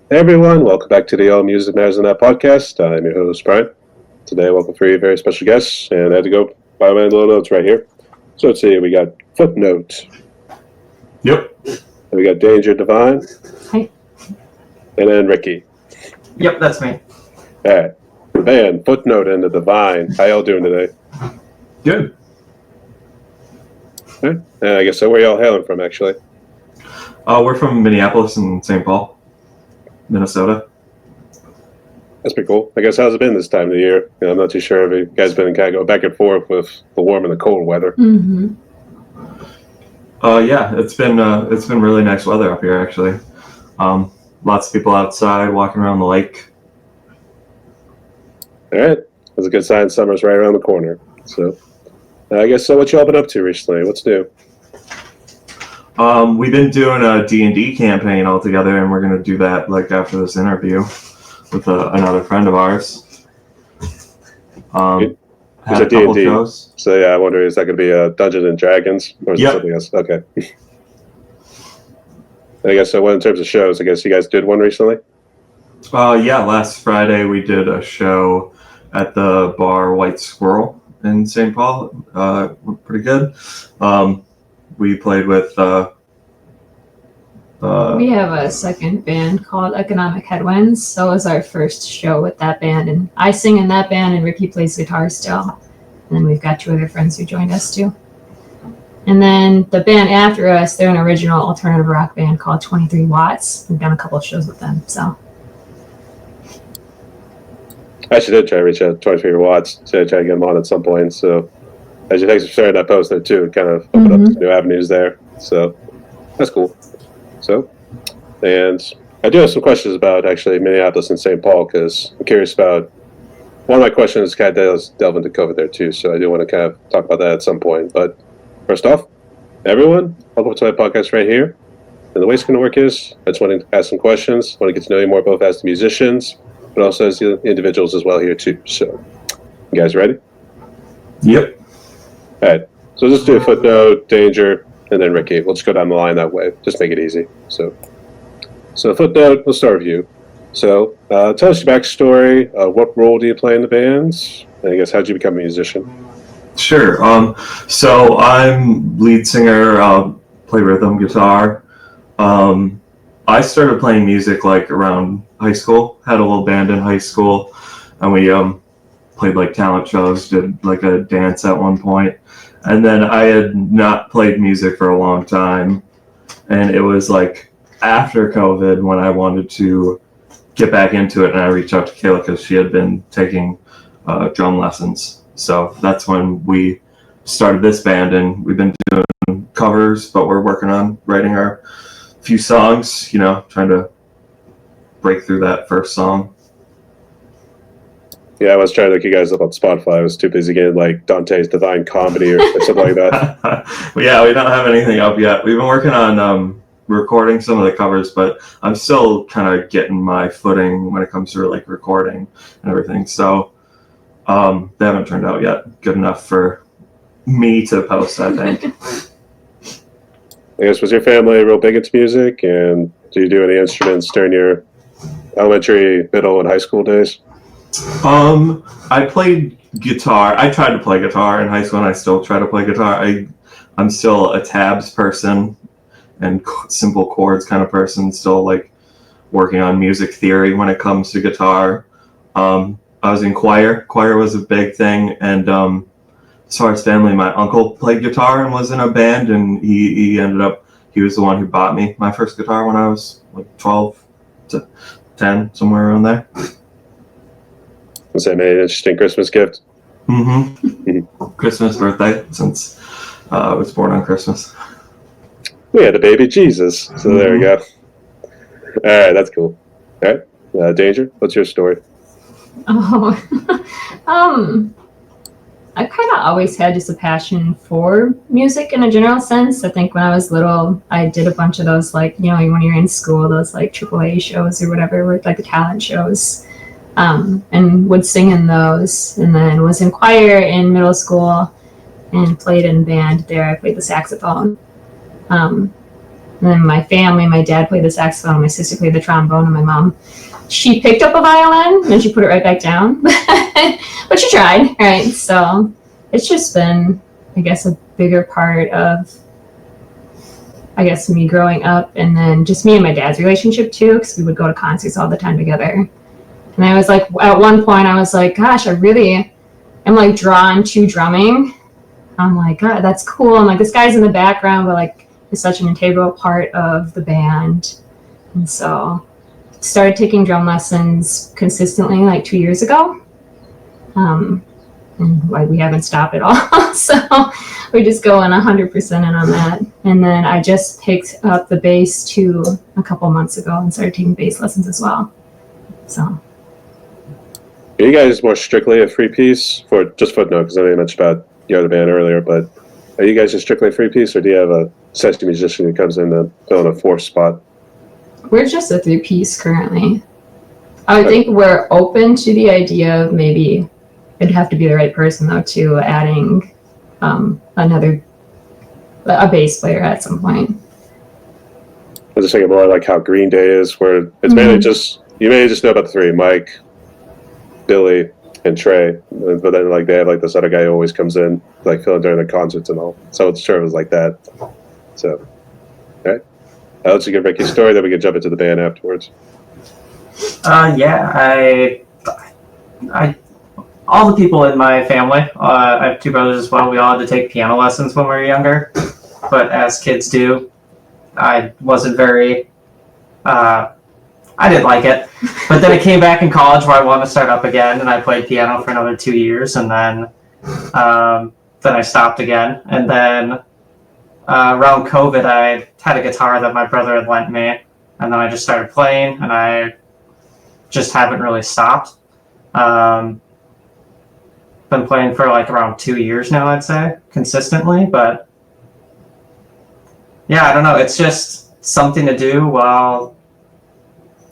Hey everyone, welcome back to the All Music Matters in That podcast. I'm your host, Brian. Today, welcome three very special guests, and I had to go by my little notes right here. So let's see, we got Footnote. Yep. And we got Danger Divine. Hi. And then Ricky. Yep, that's me. All right. The band, Footnote and the Divine. How y'all doing today? Good. All right. I guess so. Where y'all hailing from, actually? We're from Minneapolis and St. Paul, Minnesota. That's pretty cool. I guess how's it been this time of the year? I'm not too sure if you guys been kind of going back and forth with the warm and the cold weather. Mm-hmm. Yeah, it's been really nice weather up here actually. Lots of people outside walking around the lake. All right. That's a good sign. Summer's right around the corner. So I guess so. What y'all been up to recently? What's new? We've been doing a D&D campaign all together, and we're going to do that like after this interview with another friend of ours. Had a couple D&D. shows. So yeah, I wonder, is that going to be a Dungeons and Dragons or is it something else? Okay. I guess so. What in terms of shows? I guess you guys did one recently. Yeah, last Friday we did a show at the bar White Squirrel in St. Paul. Pretty good. We played with. We have a second band called Economic Headwinds, so it was our first show with that band, and I sing in that band, and Ricky plays guitar still. And then we've got two other friends who joined us too. And then the band after us, they're an original alternative rock band called 23 Watts. We've done a couple of shows with them, so. I actually did try to reach out to 23 Watts to try to get them on at some point. So actually, thanks for sharing that post there too. It kind of opened up some new avenues there. So that's cool. So, and I do have some questions about actually Minneapolis and St. Paul because I'm curious about. One of my questions kind of does delve into COVID there too, so I do want to kind of talk about that at some point. But first off, everyone, welcome to my podcast right here. And the way it's going to work is I just want to ask some questions. I want to get to know you more both as the musicians, but also as the individuals as well here too. So, you guys ready? Yep. All right. So let's do a Footnote, Danger, and then Ricky. We'll just go down the line that way. Just make it easy. So Footnote, we'll start with you. So tell us your backstory. What role do you play in the bands? And I guess how'd you become a musician? Sure. So I'm lead singer. Play rhythm guitar. I started playing music like around high school. Had a little band in high school, and we played like talent shows. Did like a dance at one point, and then I had not played music for a long time, and it was like after COVID when I wanted to get back into it, and I reached out to Kayla because she had been taking drum lessons. So that's when we started this band, and we've been doing covers, but we're working on writing our few songs, trying to break through that first song. Yeah, I was trying to look you guys up on Spotify. I was too busy getting like Dante's Divine Comedy or something like that. Well, yeah, we don't have anything up yet. We've been working on recording some of the covers, but I'm still kind of getting my footing when it comes to like recording and everything. So they haven't turned out yet good enough for me to post, I think. I guess, was your family real big into music, and do you do any instruments during your elementary, middle, and high school days? I played guitar. I tried to play guitar in high school, and I still try to play guitar. I'm still a tabs person and simple chords kind of person, still like working on music theory when it comes to guitar. I was in choir. Choir was a big thing, and as far as family, my uncle played guitar and was in a band, and he was the one who bought me my first guitar when I was like 12 to 10, somewhere around there. Was that an interesting Christmas gift? Mm-hmm. Christmas, birthday, since I was born on Christmas. We had a baby Jesus, so there we go. All right, that's cool. All right, Danger, what's your story? I kind of always had just a passion for music in a general sense. I think when I was little, I did a bunch of those, like, when you're in school, those like AAA shows or whatever, like the talent shows, and would sing in those. And then was in choir in middle school and played in band there. I played the saxophone. And And then my family, my dad played the saxophone, my sister played the trombone, and my mom, she picked up a violin and she put it right back down. But she tried, right? So it's just been, I guess, a bigger part of, I guess, me growing up, and then just me and my dad's relationship too, because we would go to concerts all the time together. And I was like, at one point I was like, gosh, I really am like drawn to drumming. I'm like, God, that's cool. I'm like, this guy's in the background, but like, it's such an integral part of the band. And so started taking drum lessons consistently like 2 years ago. And like, we haven't stopped at all. So we're just going 100% in on that. And then I just picked up the bass too a couple months ago and started taking bass lessons as well. So. Are you guys more strictly a free piece for just Footnote? Because I know you mentioned about the other band earlier, but are you guys just strictly a free piece, or do you have a session musician who comes in to fill in a fourth spot? We're just a 3-piece currently. I would think we're open to the idea of maybe it'd have to be the right person though to adding a bass player at some point. I was just thinking more like how Green Day is, where it's mainly just, you may just know about the three, Mike, Billy, and Trey, but then like they have like this other guy who always comes in like filling during the concerts and all. So it's sure it was like that. So, all right. I'll let you give Ricky's story, then we can jump into the band afterwards. I all the people in my family, I have 2 brothers as well. We all had to take piano lessons when we were younger, but as kids do, I wasn't very. I didn't like it, but then I came back in college where I wanted to start up again, and I played piano for another 2 years, and then I stopped again, and then around COVID, I had a guitar that my brother had lent me, and then I just started playing, and I just haven't really stopped. Been playing for like around 2 years now, I'd say, consistently, but yeah, I don't know. It's just something to do while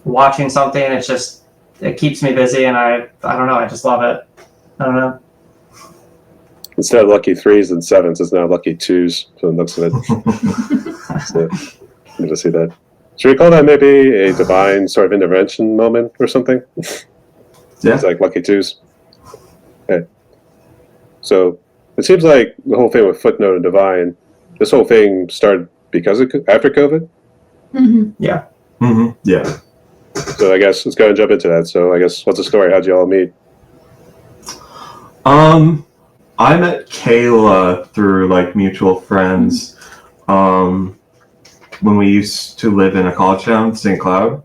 watching something. It keeps me busy, and I don't know. I just love it. I don't know. Instead of lucky 3s and 7s, it's now lucky 2s. So it looks of it. So, good to see that. Should we call that maybe a divine sort of intervention moment or something? Yeah. It's like lucky 2s. Okay. So it seems like the whole thing with Footnote and Divine, this whole thing started because of after COVID. Yeah. Yeah. So I guess let's go and jump into that. So I guess what's the story? How'd you all meet? I met Kayla through like mutual friends. When we used to live in a college town, St. Cloud.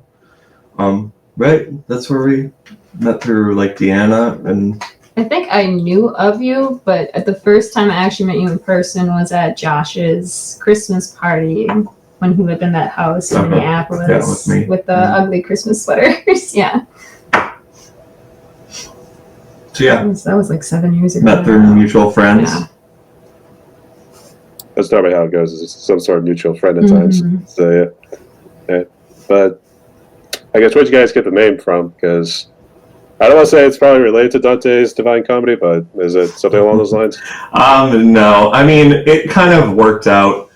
Right? That's where we met through like Deanna and. I think I knew of you, but at the first time I actually met you in person was at Josh's Christmas party when he lived in that house in Minneapolis with the ugly Christmas sweaters. Yeah. So yeah, that was like 7 years ago. Met through mutual friends. Yeah. That's normally how it goes. Is some sort of mutual friend at times. So yeah. But I guess where'd you guys get the name from? Because I don't want to say it's probably related to Dante's Divine Comedy, but is it something along those lines? No. I mean, it kind of worked out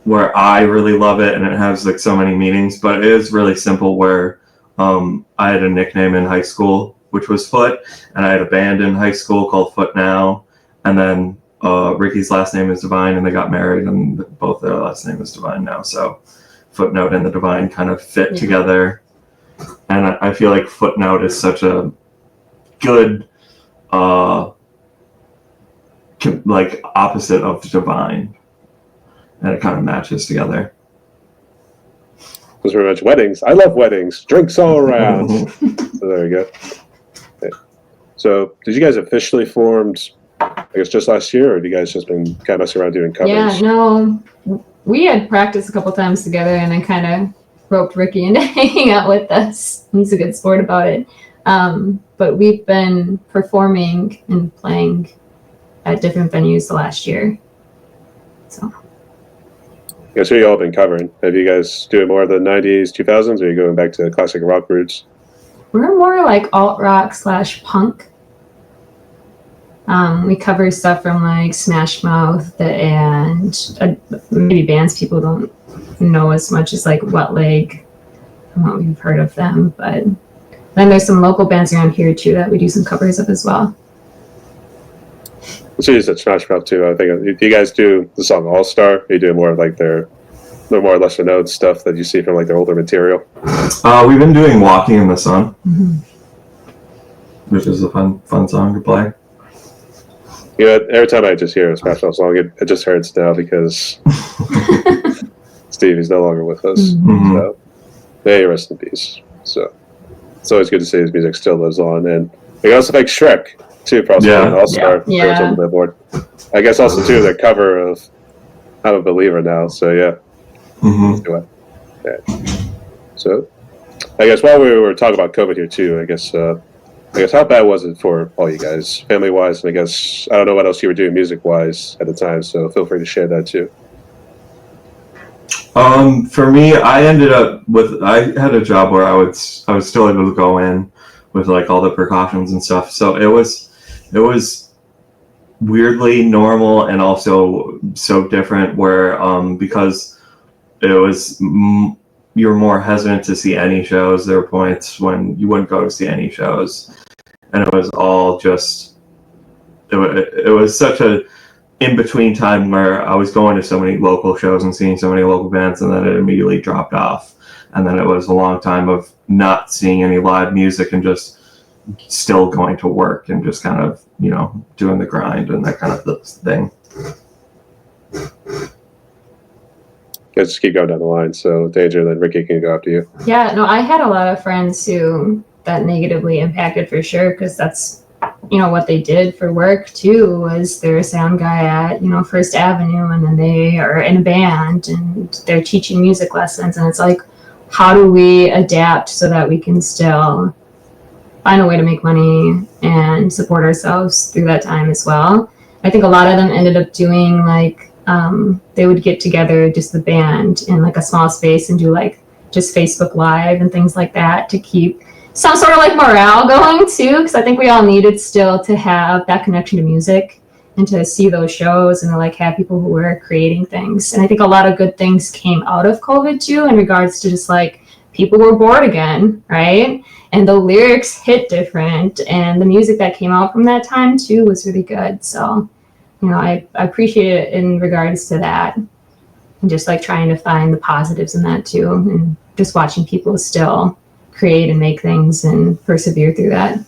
where I really love it, and it has like so many meanings, but it is really simple where I had a nickname in high school, which was Foot, and I had a band in high school called Foot Now, and then Ricky's last name is Divine, and they got married, and both their last name is Divine now, so Footnote and the Divine kind of fit together. And I feel like Footnote is such a good, like opposite of Divine, and it kind of matches together. Because we mentioned weddings. I love weddings. Drinks all around. So there you go. Okay. So did you guys officially formed, I guess, just last year, or have you guys just been kind of messing around doing covers? Yeah, no. We had practiced a couple times together and then kind of roped Ricky into hanging out with us. He's a good sport about it. But we've been performing and playing at different venues the last year. So. I guess who you all been covering? Have you guys doing more of the 90s, 2000s, or are you going back to classic rock roots? We're more like alt rock / punk. We cover stuff from like Smash Mouth and maybe bands people don't know as much as like Wet Leg. I don't know if you've heard of them, but then there's some local bands around here too that we do some covers of as well. So you said Smash Mouth too. I think, do you guys do the song All Star? Or you do more of like their more or less known stuff that you see from like their older material? We've been doing Walking in the Sun, Mm-hmm. which is a fun song to play. You know, every time I just hear a Smash Mouth song, it just hurts now because Steve is no longer with us. Mhm. So, may he rest in peace. So, it's always good to see his music still lives on. And we also like Shrek, too, probably Yeah. an all-star. Yeah. On the Billboard. I guess also, too, their cover of I'm a Believer Now. So, yeah. Mm-hmm. So, I guess while we were talking about COVID here, too, I guess how bad was it for all you guys, family-wise? And I guess, I don't know what else you were doing music-wise at the time, so feel free to share that, too. For me, I had a job where I was still able to go in with like all the precautions and stuff. So it was weirdly normal and also so different where because it was you were more hesitant to see any shows. There were points when you wouldn't go to see any shows, and it was all just it was such a in between time where I was going to so many local shows and seeing so many local bands, and then it immediately dropped off. And then it was a long time of not seeing any live music and just still going to work and just kind of, doing the grind and that kind of thing. Let's just keep going down the line. So, Danger, then Ricky can go after you. Yeah, no, I had a lot of friends who that negatively impacted for sure, because that's, what they did for work too, was they're a sound guy at, First Avenue, and then they are in a band and they're teaching music lessons. And it's like, how do we adapt so that we can still find a way to make money and support ourselves through that time as well? I think a lot of them ended up doing like, they would get together, just the band, in like a small space and do like just Facebook Live and things like that to keep some sort of like morale going too, because I think we all needed still to have that connection to music and to see those shows and to like have people who were creating things. And I think a lot of good things came out of COVID too, in regards to just like people were bored again, right? And the lyrics hit different, and the music that came out from that time too was really good. So, I appreciate it in regards to that, and just like trying to find the positives in that too, and just watching people still create and make things and persevere through that.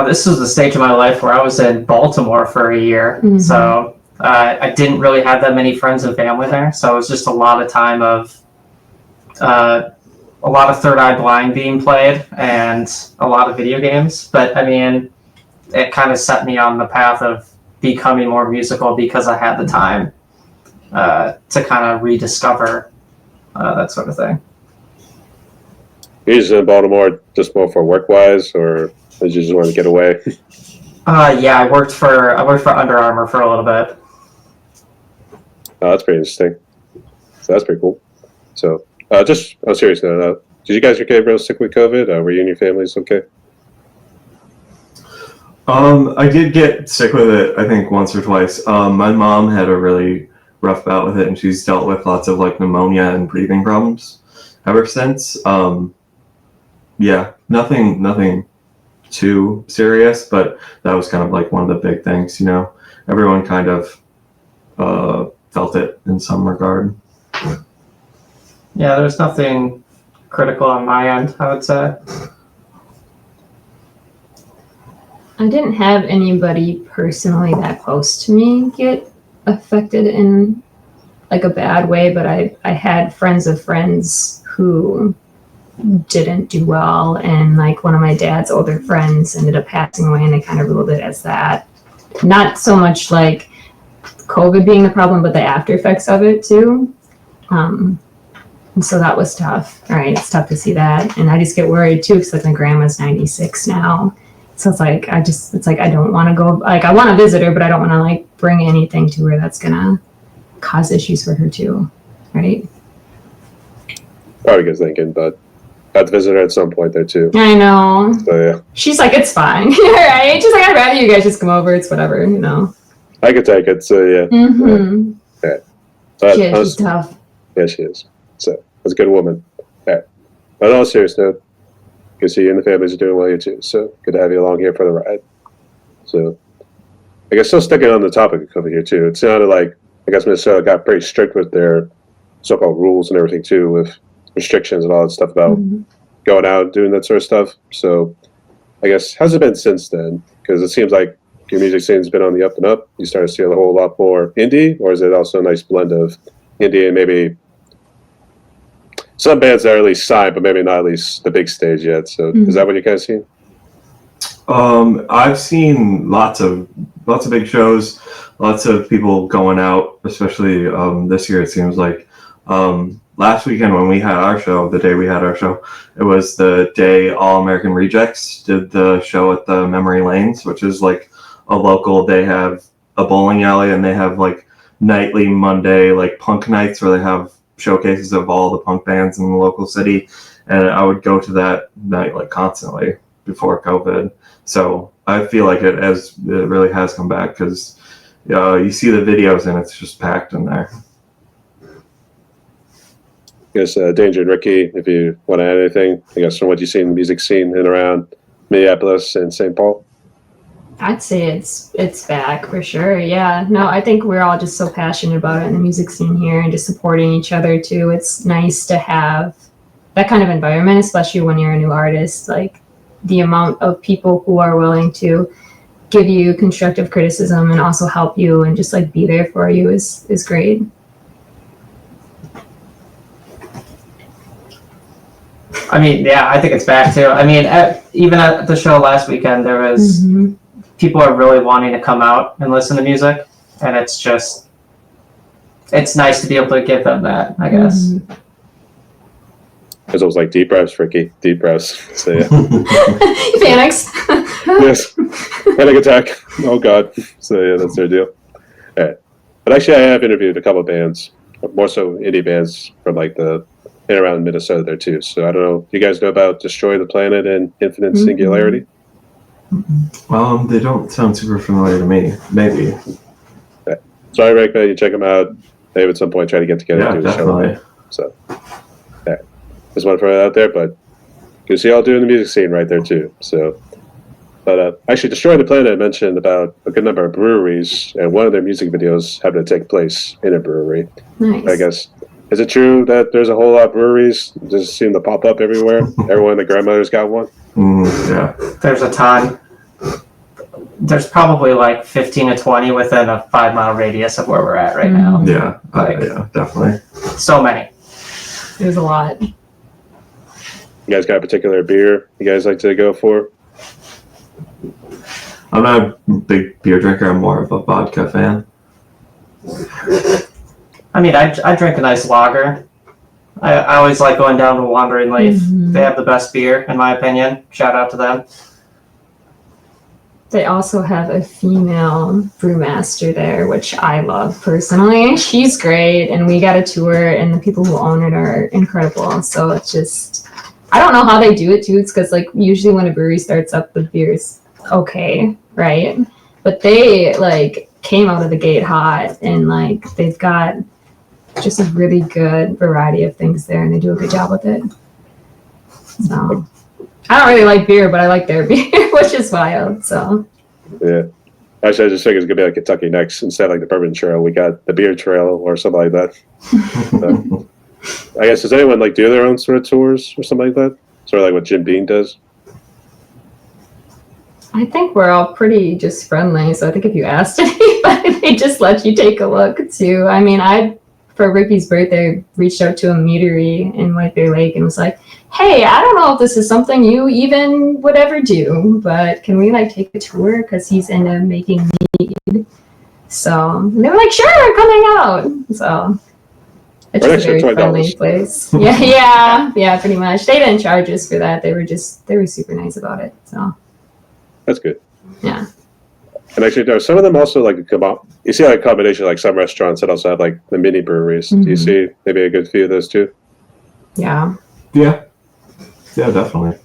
This was the stage of my life where I was in Baltimore for a year. Mhm. So I didn't really have that many friends and family there. So it was just a lot of time of a lot of Third Eye Blind being played and a lot of video games. But I mean, it kind of set me on the path of becoming more musical because I had the time to kind of rediscover that sort of thing. You're just in Baltimore just more for work-wise, or did you just want to get away? Yeah, I worked for Under Armour for a little bit. Oh, that's pretty interesting. So that's pretty cool. So, I'm serious now. Did you guys get real sick with COVID? Were you and your families okay? I did get sick with it, I think, once or twice. My mom had a really rough bout with it, and she's dealt with lots of like pneumonia and breathing problems ever since. Yeah, nothing too serious, but that was kind of like one of the big things, everyone kind of felt it in some regard. Yeah, there's nothing critical on my end, I would say. I didn't have anybody personally that close to me get affected in like a bad way, but I had friends of friends who didn't do well, and like one of my dad's older friends ended up passing away, and they kind of ruled it as that. Not so much like COVID being the problem, but the after effects of it too. And so that was tough. Right, it's tough to see that, and I just get worried too, because like my grandma's 96 now. So it's like I don't want to go. Like I want to visit her, but I don't want to like bring anything to her that's gonna cause issues for her too, right? Probably good thinking, but I have to visit her at some point there too. I know. So yeah, She's like, it's fine, right? She's like, I'd rather you guys just come over. It's whatever, I could take it. So yeah. Mm-hmm. But Yeah, she's tough. yeah, she is. So that's a good woman. But on all serious note, good to see you and the families are doing well here too. So good to have you along here for the ride. So I guess still sticking on the topic of COVID here too. It sounded like I guess Minnesota got pretty strict with their so-called rules and everything too, with restrictions and all that stuff about going out and doing that sort of stuff. So I guess how's it been since then? Because it seems like your music scene's been on the up and up. You start to see a whole lot more indie, or is it also a nice blend of indie and maybe some bands that are at least signed, but maybe not at least the big stage yet? So is that what you guys seen? I've seen lots of big shows, lots of people going out, especially this year. It seems like last weekend when we had our show, the day we had our show, it was the day All American Rejects did the show at the Memory Lanes, which is like a local. They have a bowling alley and they have like nightly Monday like punk nights where they have showcases of all the punk bands in the local city, and I would go to that night like constantly before COVID. So I feel like it really has come back because you see the videos and it's just packed in there. I guess Danger and Ricky, if you want to add anything, I guess from what you've seen in the music scene in and around Minneapolis and St. Paul. I'd say it's back for sure. Yeah. No, I think we're all just so passionate about it in the music scene here and just supporting each other too. It's nice to have that kind of environment, especially when you're a new artist. Like the amount of people who are willing to give you constructive criticism and also help you and just like be there for you is great. I mean, yeah, I think it's back too. I mean, even at the show last weekend, there was people are really wanting to come out and listen to music, and it's nice to be able to give them that, I guess. Because it was like deep breaths, Ricky, deep breaths. So yeah. Panics. Yes, panic attack. Oh God. So yeah, that's their deal. All right. But actually, I have interviewed a couple of bands, more so indie bands from like the in around Minnesota there too. So I don't know. You guys know about Destroy the Planet and Infinite Singularity? They don't sound super familiar to me. Maybe. Okay. So I recommend you check them out. Maybe at some point try to get together and do a show with them. So yeah. Just want to throw that out there, but you see y'all doing the music scene right there too. So but actually Destroy the Planet mentioned about a good number of breweries, and one of their music videos happened to take place in a brewery. Nice. I guess. Is it true that there's a whole lot of breweries just seem to pop up everywhere? Everyone and their grandmother's got one? Yeah. There's a ton. There's probably like 15 to 20 within a 5-mile radius of where we're at right now. Yeah. Yeah, definitely. So many. There's a lot. You guys got a particular beer you guys like to go for? I'm not a big beer drinker. I'm more of a vodka fan. I mean, I drink a nice lager. I always like going down to Wandering Leaf. They have the best beer, in my opinion. Shout out to them. They also have a female brewmaster there, which I love personally. She's great, and we got a tour, and the people who own it are incredible. So it's just, I don't know how they do it too. It's because like usually when a brewery starts up, the beer's okay, right? But they like came out of the gate hot, and like they've got just a really good variety of things there, and they do a good job with it. So I don't really like beer, but I like their beer, which is wild. So yeah, actually, I just think it's gonna be like Kentucky next. Instead of like the bourbon trail, we got the beer trail or something like that. I guess does anyone like do their own sort of tours or something like that? Sort of like what Jim Beam does. I think we're all pretty just friendly. So I think if you asked anybody, they just let you take a look too. I mean, for Ricky's birthday, reached out to a meadery in White Bear Lake and was like, hey, I don't know if this is something you even would ever do, but can we like take a tour? Because he's into making mead. So they were like, sure, come hang out. So it's just a very friendly place. Yeah, pretty much. They didn't charge us for that. They were super nice about it. So that's good. Yeah. And actually, there are some of them also like come out. You see like a combination, like some restaurants that also have like the mini breweries. Do you see maybe a good few of those too? Yeah. Yeah, definitely.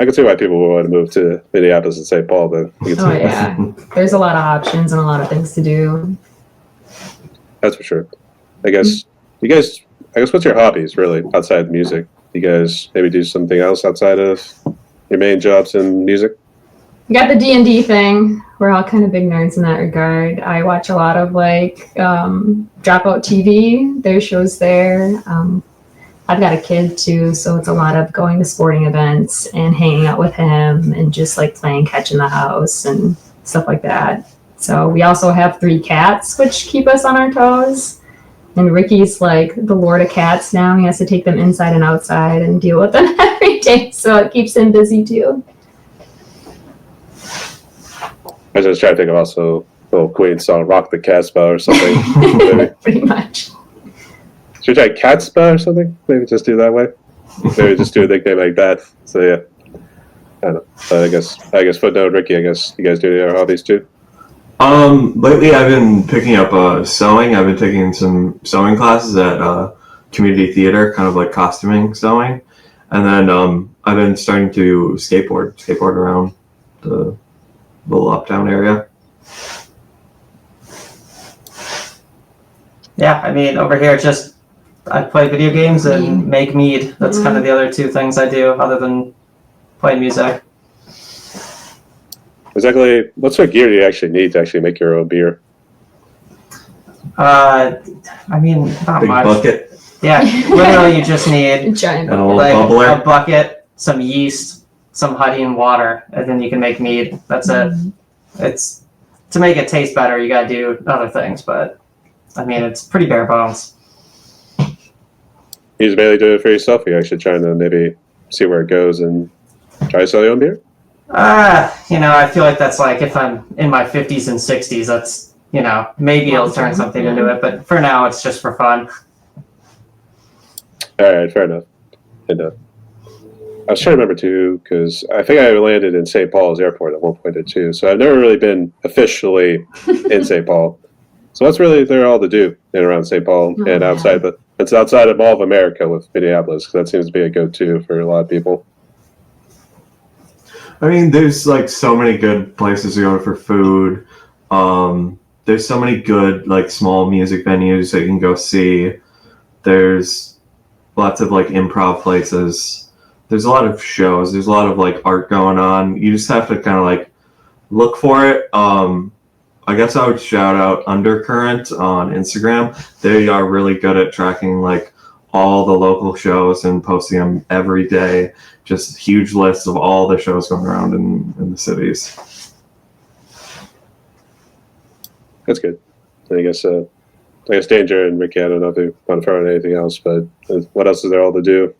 I can see why people would want to move to Minneapolis and St. Paul. Then yeah, there's a lot of options and a lot of things to do. That's for sure. I guess what's your hobbies really outside of music? You guys maybe do something else outside of your main jobs in music? We got the D&D thing. We're all kind of big nerds in that regard. I watch a lot of like Dropout TV. There's shows there. I've got a kid too, so it's a lot of going to sporting events and hanging out with him and just like playing catch in the house and stuff like that. So we also have 3 cats, which keep us on our toes. And Ricky's like the lord of cats now. He has to take them inside and outside and deal with them every day, so it keeps him busy too. I was just trying to think of also a little Queen song, Rock the Casbah or something. Pretty much. Should we try Catspa or something? Maybe just do it that way. Maybe just do a nickname like that. So yeah, I don't know. But I guess Footnote, Ricky. I guess you guys do your hobbies too. Lately I've been picking up sewing. I've been taking some sewing classes at community theater, kind of like costuming sewing, and then I've been starting to skateboard around the little uptown area. Yeah, I mean, over here, just I play video games and make mead. That's kind of the other 2 things I do other than play music. Exactly. What sort of gear do you actually need to actually make your own beer? I mean, not Big much. bucket. Yeah, literally you just need Giant. And a little like bubbler. a bucket, some yeast, some honey and water, and then you can make mead. That's it. It's to make it taste better, you gotta do other things, but I mean, it's pretty bare bones. You just mainly do it for yourself? Or you're actually trying to maybe see where it goes and try to sell your own beer? I feel like that's like if I'm in my 50s and 60s, that's, maybe it'll turn something into it, but for now, it's just for fun. All right, fair enough. And I was trying to remember too, because I think I landed in St. Paul's airport at one point or two, so I've never really been officially in St. Paul. So what's really there all to do in around St. Paul and outside it's outside of Mall of America with Minneapolis, because that seems to be a go-to for a lot of people. I mean, there's like so many good places to go for food. There's so many good like small music venues that you can go see. There's lots of like improv places. There's a lot of shows. There's a lot of like art going on. You just have to kind of like look for it. I guess I would shout out Undercurrent on Instagram. They are really good at tracking like all the local shows and posting them every day. Just huge lists of all the shows going around in the cities. That's good. I guess Danger and Ricky, I don't know if you want to throw in anything else, but what else is there all to do?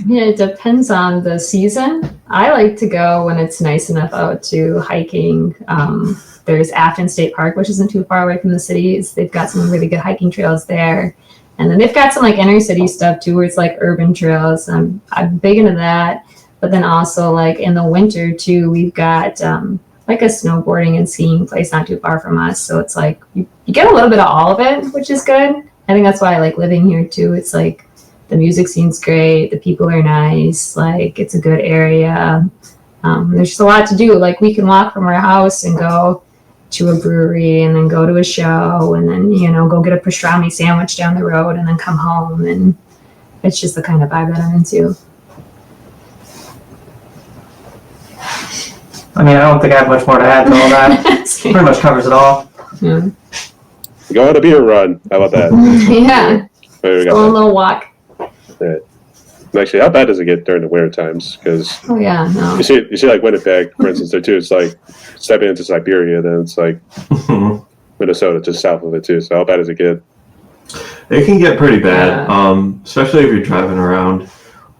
Yeah, it depends on the season. I like to go when it's nice enough out to hiking. There's Afton State Park, which isn't too far away from the cities. They've got some really good hiking trails there. And then they've got some like inner city stuff too, where it's like urban trails. I'm big into that. But then also like in the winter too, we've got like a snowboarding and skiing place not too far from us. So it's like you get a little bit of all of it, which is good. I think that's why I like living here too. It's like the music scene's great. The people are nice. Like it's a good area. There's just a lot to do. Like we can walk from our house and go to a brewery and then go to a show and then, go get a pastrami sandwich down the road and then come home. And it's just the kind of vibe that I'm into. I mean, I don't think I have much more to add to all that. Pretty much covers it all. Yeah. Go on a beer run. How about that? Yeah. Maybe we Go got on a little walk. that. Actually, how bad does it get during the winter times? Because Oh yeah, no. you see like Winnipeg, for instance, there too. It's like stepping into Siberia, then it's like Minnesota, just south of it too. So how bad does it get? It can get pretty bad, especially if you're driving around.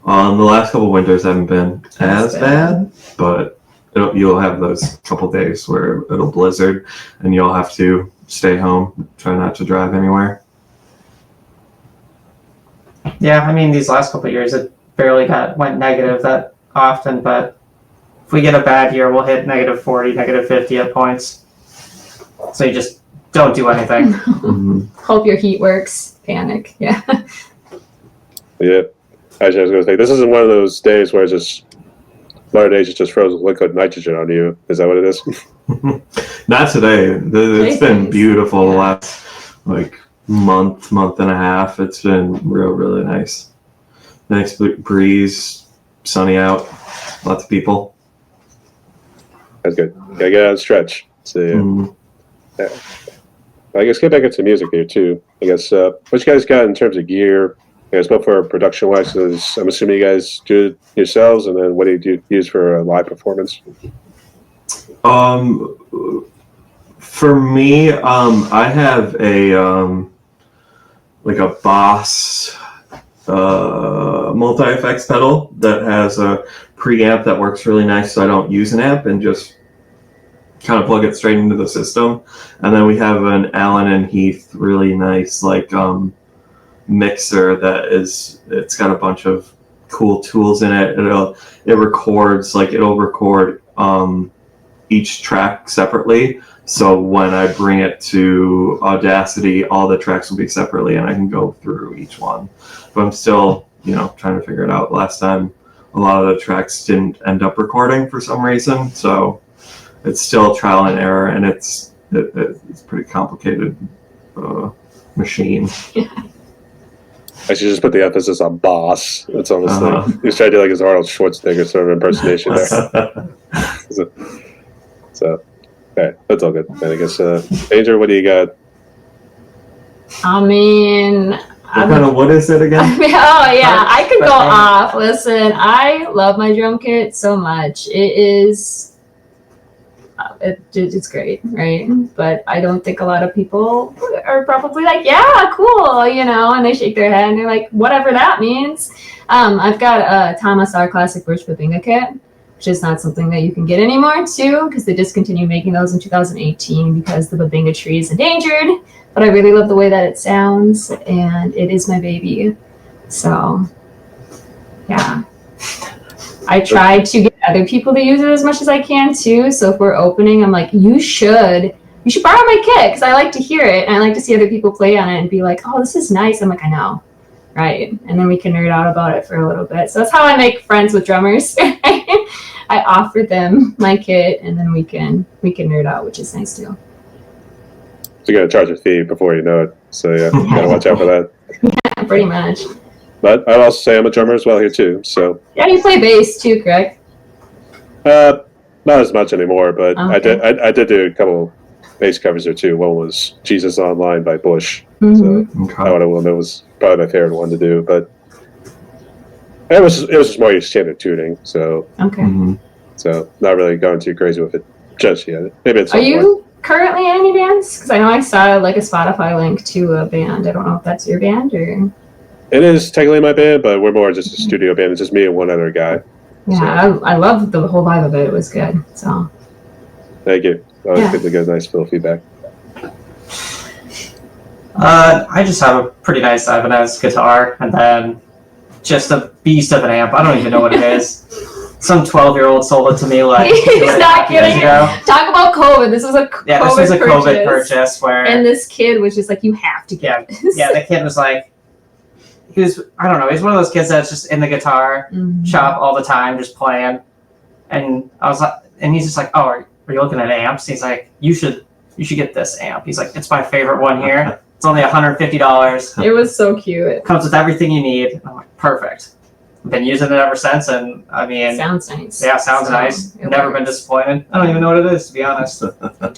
The last couple winters haven't been as bad, but you'll have those couple days where it'll blizzard and you'll have to stay home, try not to drive anywhere. Yeah, I mean, these last couple of years, it barely went negative that often, but if we get a bad year, we'll hit -40, -50 at points. So you just don't do anything. Hope your heat works. Panic. Yeah. Yeah. Actually, I was going to say, this isn't one of those days where it's just Mother Nature just throws liquid nitrogen on you. Is that what it is? Not today. It's been beautiful the last month and a half. It's been really nice. Nice breeze, sunny out, lots of people. That's good. Gotta get out and stretch. So yeah. I guess get back into music here too. I guess what you guys got in terms of gear? I guess both for production wise, I'm assuming you guys do it yourselves, and then what do you use for a live performance? For me, I have a like a Boss multi-effects pedal that has a preamp that works really nice, so I don't use an amp and just kind of plug it straight into the system. And then we have an Allen and Heath really nice mixer it's got a bunch of cool tools in it. It'll record each track separately, so when I bring it to Audacity, all the tracks will be separately and I can go through each one. But I'm still trying to figure it out. Last time a lot of the tracks didn't end up recording for some reason, so it's still trial and error, and it's a pretty complicated machine. I should just put the emphasis on boss. That's almost like he's trying to do like his Arnold Schwarzenegger sort of impersonation there. so, okay, that's all good. And I guess, Danger, what do you got? I mean, what is it again? I could go off. Listen, I love my drum kit so much. It is. It's great, right? But I don't think a lot of people are probably like, yeah, cool, and they shake their head and they're like, whatever that means. I've got a Thomas R Classic Birch Babinga kit, which is not something that you can get anymore too, because they discontinued making those in 2018 because the Babinga tree is endangered. But I really love the way that it sounds, and it is my baby. So, yeah. I try to get other people to use it as much as I can too. So if we're opening, I'm like, you should borrow my kit, because I like to hear it and I like to see other people play on it and be like, oh, this is nice. I'm like, I know, right? And then we can nerd out about it for a little bit. So that's how I make friends with drummers. I offer them my kit, and then we can nerd out, which is nice too. So you got to charge a fee before you know it. So yeah, you got to watch out for that. Yeah, pretty much. But I'd also say I'm a drummer as well here too. So yeah, you play bass too, correct? Not as much anymore, but Okay. I did do a couple bass covers there too. One was "Jesus Online" by Bush. Mm-hmm. So that one was probably my favorite one to do. But it was just more your standard tuning. So Okay. so not really going too crazy with it just yet. Maybe it's. Are you currently in any bands? Because I know I saw like a Spotify link to a band. I don't know if that's your band or. It is technically my band, but we're more just a studio band. It's just me and one other guy. Yeah, I love the whole vibe of it. It was good. So. Thank you. Always good to get nice little feedback. I just have a pretty nice Ibanez guitar, and then just a beast of an amp. I don't even know what it is. Some 12-year-old sold it to me like He's not kidding. ago. Talk about COVID. This was a COVID purchase where. And this kid was just like, you have to get this. Yeah, the kid was like, I don't know, he's one of those kids that's just in the guitar shop all the time, just playing. And I was like, and he's just like, oh, are you looking at amps? He's like, you should get this amp. He's like, it's my favorite one here. It's only $150. It was so cute. Comes with everything you need. And I'm like, perfect. I've been using it ever since, and I mean, sounds nice. Yeah, sounds nice. Never been disappointed. I don't even know what it is, to be honest. I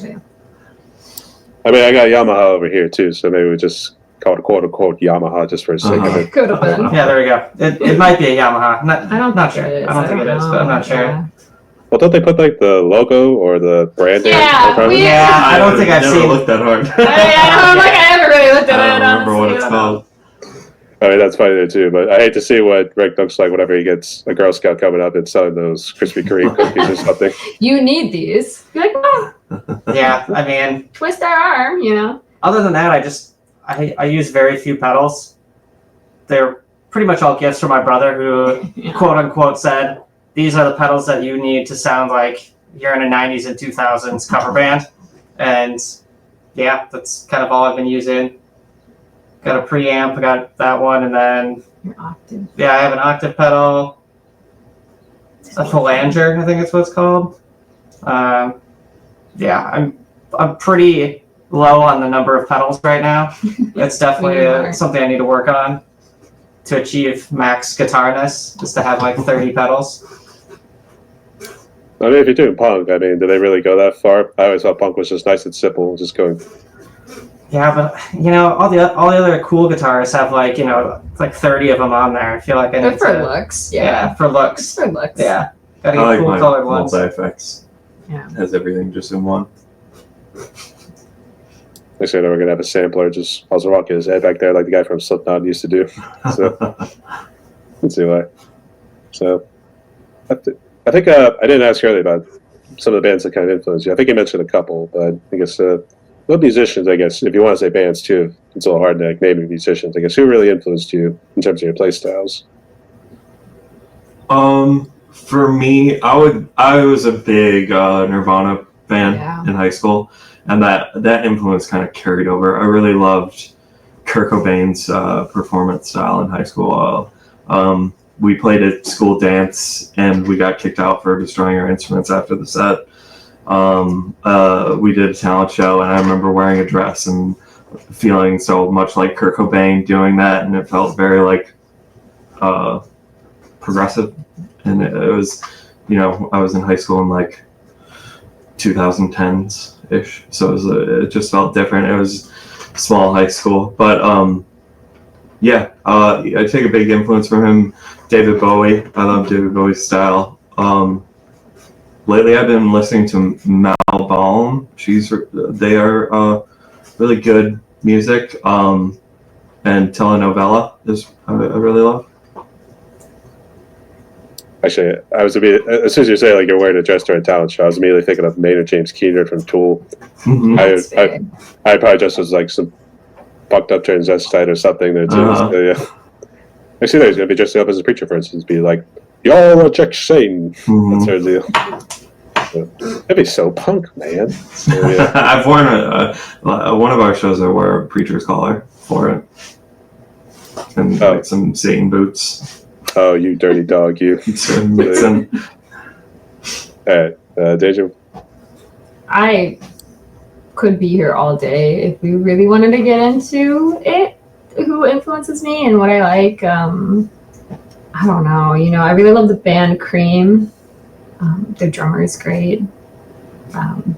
mean, I got Yamaha over here too, so maybe we just call it "quote unquote" Yamaha just for a second. It could have been. Yeah, there we go. It might be a Yamaha. Not sure. It is. I don't think it is, but I'm not sure. Yeah. Well, don't they put like the logo or the brand name? Yeah, I don't think I've never seen. looked that hard. I haven't really looked at I it. don't remember what it's called. I mean, that's funny there too, but I hate to see what Rick looks like whenever he gets a Girl Scout coming up and selling those Krispy Kreme cookies or something. You need these. You're like, oh, Yeah, I mean, twist our arm, Other than that, I use very few pedals. They're pretty much all gifts from my brother, who quote unquote said, "These are the pedals that you need to sound like you're in a '90s and 2000s cover band." And yeah, that's kind of all I've been using. Got a preamp, I got that one, and then Your octave. yeah, I have an octave pedal, a phalange, I think it's what it's called. Yeah, I'm pretty low on the number of pedals right now. It's definitely something I need to work on to achieve max guitarness, just to have like 30 pedals. I mean, if you're doing punk, I mean, do they really go that far? I always thought punk was just nice and simple, just going. Yeah, but all the other cool guitarists have like 30 of them on there. I feel like I need for to, looks. Yeah, for looks. For looks. Yeah, gotta I get like cool my colored ones. multi-effects. Yeah. It has everything just in one. They said they were gonna have a sampler just also rocking his head back there, like the guy from Slipknot used to do. So let's see why. So I think I didn't ask earlier about some of the bands that kind of influenced you. I think you mentioned a couple, but I guess what musicians, I guess, if you want to say bands too, it's a little hard to like, name musicians. I guess who really influenced you in terms of your play styles? For me, I was a big Nirvana fan in high school, and that influence kind of carried over. I really loved Kurt Cobain's performance style in high school. We played at school dance, and we got kicked out for destroying our instruments after the set. We did a talent show, and I remember wearing a dress and feeling so much like Kurt Cobain doing that, and it felt very like progressive. And it was, I was in high school in like 2010s ish, so it just felt different. It was small high school, but I take a big influence from him. David Bowie. I love David Bowie's style. Lately, I've been listening to Malbaum. They are really good music. And Telenovela I really love. Actually, I was as soon as you say like you're wearing a dress during a talent show, I was immediately thinking of Maynard James Keener from Tool. Mm-hmm. I probably just was like some fucked up transvestite or something there too. So, yeah. I see that he's gonna be dressing up as a preacher, for instance, be like, "Y'all reject Satan." Mm-hmm. That's her deal. That'd be so punk, man. So, yeah. I've worn one of our shows. I wore a preacher's collar for it, and like some Satan boots. Oh, you dirty dog, you! Mixing. All right, Deja. I could be here all day if we really wanted to get into it. Who influences me and what I like? I don't know. I really love the band Cream. Their drummer is great. And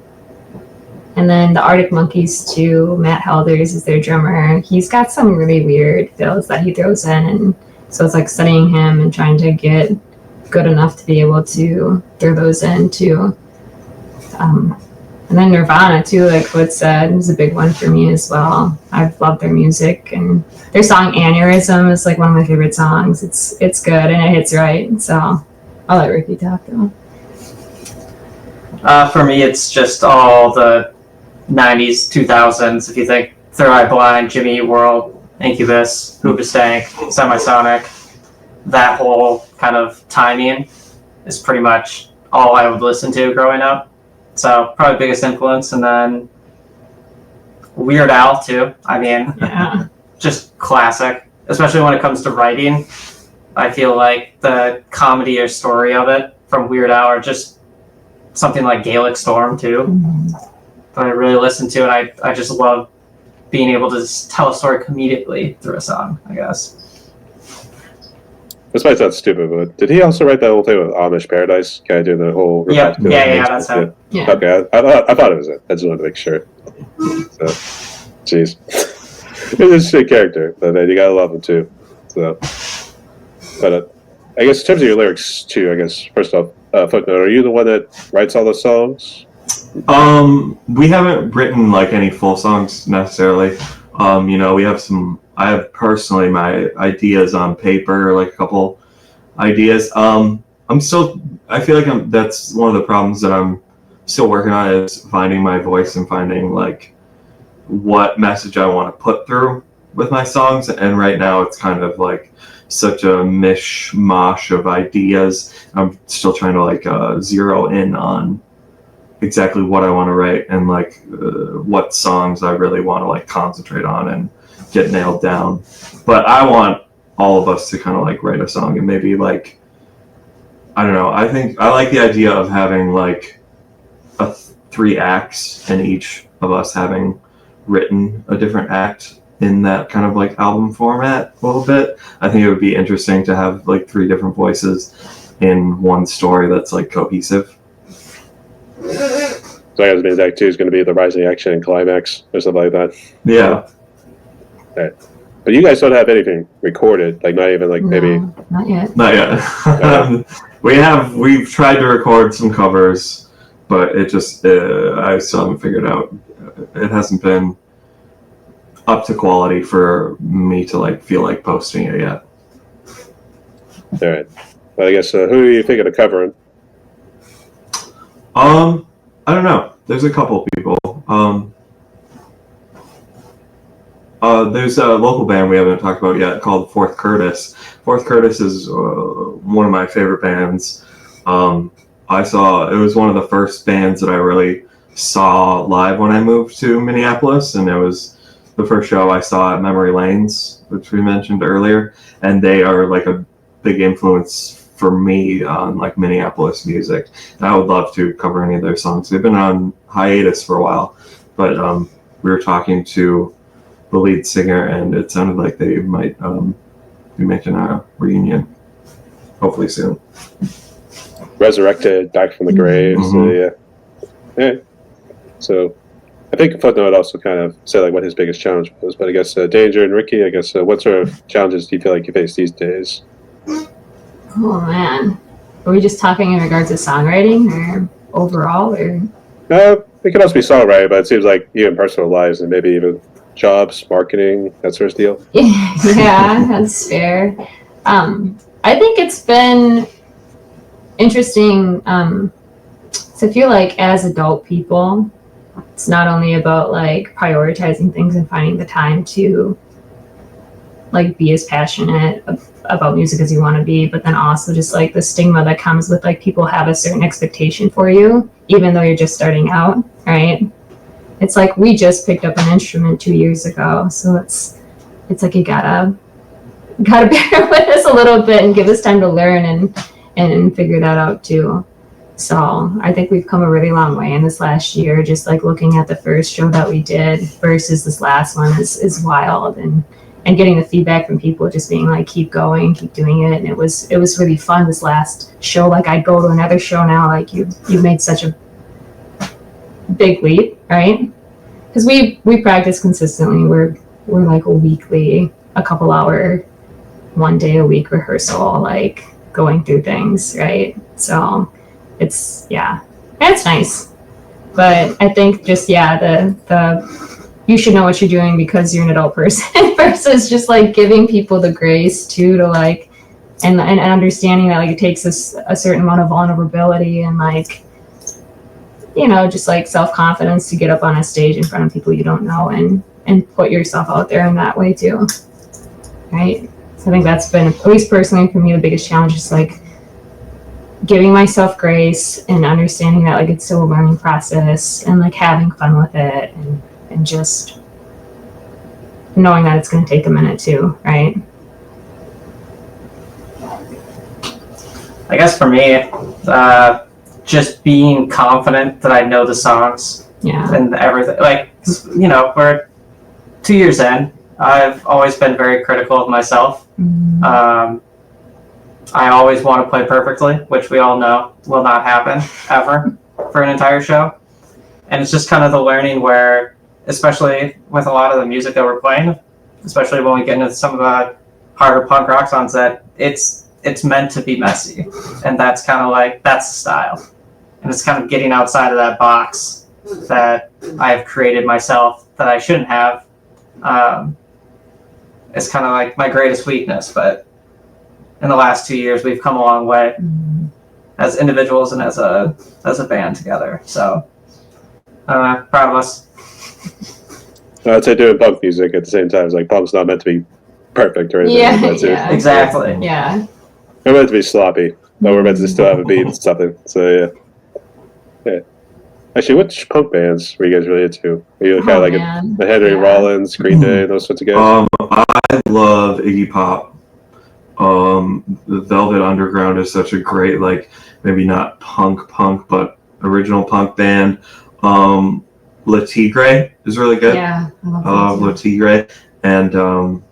then the Arctic Monkeys too. Matt Helders is their drummer. He's got some really weird fills that he throws in, and so it's like studying him and trying to get good enough to be able to throw those in too. And then Nirvana too, like Hood said, is a big one for me as well. I've loved their music, and their song Aneurysm is like one of my favorite songs. It's good and it hits right. So I'll let Ricky talk though. For me, it's just all the 90s, 2000s. If you think Third Eye Blind, Jimmy Eat World, Incubus, Hoobastank, Semisonic, that whole kind of timing is pretty much all I would listen to growing up. So probably biggest influence, and then Weird Al too. I mean, just classic, especially when it comes to writing. I feel like the comedy or story of it from Weird Al, or just something like Gaelic Storm too, that I really listen to, and I just love being able to just tell a story comedically through a song, I guess. This might sound stupid, but did he also write that whole thing with Amish Paradise? Kind of doing the whole... Yeah, that's him. Yeah. Okay, I thought it was it. I just wanted to make sure. So, jeez. He's a character, but man, you gotta love him too. So, but I guess in terms of your lyrics too, I guess, first off, Footnote, are you the one that writes all the songs? We haven't written like any full songs necessarily. We have I have personally my ideas on paper, like a couple ideas. I feel like that's one of the problems that I'm still working on, is finding my voice and finding like what message I want to put through with my songs. And right now it's kind of like such a mishmash of ideas. I'm still trying to like zero in on exactly what I want to write and like what songs I really want to like concentrate on and get nailed down. But I want all of us to kind of like write a song, and maybe like, I don't know, I think I like the idea of having like 3 acts and each of us having written a different act in that kind of like album format a little bit. I think it would be interesting to have like 3 different voices in one story that's like cohesive. So I guess maybe Act 2 is going to be the rising action and climax or something like that. Yeah. Right. But you guys don't have anything recorded, like not even like maybe. Not yet. Not yet. We've tried to record some covers, but it just I still haven't figured out. It hasn't been up to quality for me to like feel like posting it yet. All right. Well, I guess who are you thinking of covering? I don't know. There's a couple people. There's a local band we haven't talked about yet called Fourth Curtis. Fourth Curtis is one of my favorite bands. It was one of the first bands that I really saw live when I moved to Minneapolis, and it was the first show I saw at Memory Lanes, which we mentioned earlier, and they are like a big influence for me on like Minneapolis music. And I would love to cover any of their songs. They've been on hiatus for a while, but we were talking to the lead singer, and it sounded like they might be making a reunion, hopefully soon. Resurrected back from the grave. Mm-hmm. So yeah. So I think Footnote also kind of said like what his biggest challenge was. But I guess Danger and Ricky, I guess what sort of challenges do you feel like you face these days? Oh man, are we just talking in regards to songwriting or overall, or? It can also be songwriting, but it seems like even personal lives and maybe even jobs, marketing, that sort of deal. Yeah, that's fair. I think it's been interesting. So I feel like as adult people, it's not only about like prioritizing things and finding the time to like be as passionate about music as you want to be, but then also just like the stigma that comes with like people have a certain expectation for you, even though you're just starting out, right? It's like we just picked up an instrument 2 years ago, so it's like you gotta bear with us a little bit and give us time to learn and figure that out too. So I think we've come a really long way in this last year. Just like looking at the first show that we did versus this last one is wild, and getting the feedback from people just being like, keep going, keep doing it. And it was really fun this last show. Like I'd go to another show now, like you've made such a big leap, right? Because we practice consistently. We're like a couple hour, 1 day a week rehearsal, like going through things, right? So it's nice. But I think just the you should know what you're doing because you're an adult person versus just like giving people the grace too, to like and understanding that like it takes a certain amount of vulnerability and like, you know, just like self-confidence to get up on a stage in front of people you don't know and put yourself out there in that way too, right? So I think that's been, at least personally for me, the biggest challenge is like giving myself grace and understanding that like it's still a learning process and like having fun with it and just knowing that it's going to take a minute too, right? I guess for me, just being confident that I know the songs and everything. Like, you know, we're 2 years in. I've always been very critical of myself. Mm-hmm. I always want to play perfectly, which we all know will not happen ever for an entire show. And it's just kind of the learning where, especially with a lot of the music that we're playing, especially when we get into some of the harder punk rock songs, that it's meant to be messy. And that's kind of like, that's the style. And it's kind of getting outside of that box that I've created myself that I shouldn't have. It's kind of like my greatest weakness, but in the last 2 years, we've come a long way as individuals and as a band together. So, proud of us. I'd say doing punk music at the same time is like punk's not meant to be perfect or anything. Yeah, exactly. Yeah. We're meant to be sloppy, but we're meant to still have a beat and something. So yeah. Actually, which punk bands were you guys really into? Are you kind of like a Henry Rollins, Green Day, those sorts of guys? I love Iggy Pop. The Velvet Underground is such a great, like, maybe not punk, but original punk band. Le Tigre is really good. Yeah, I love I love that Le Tigre, and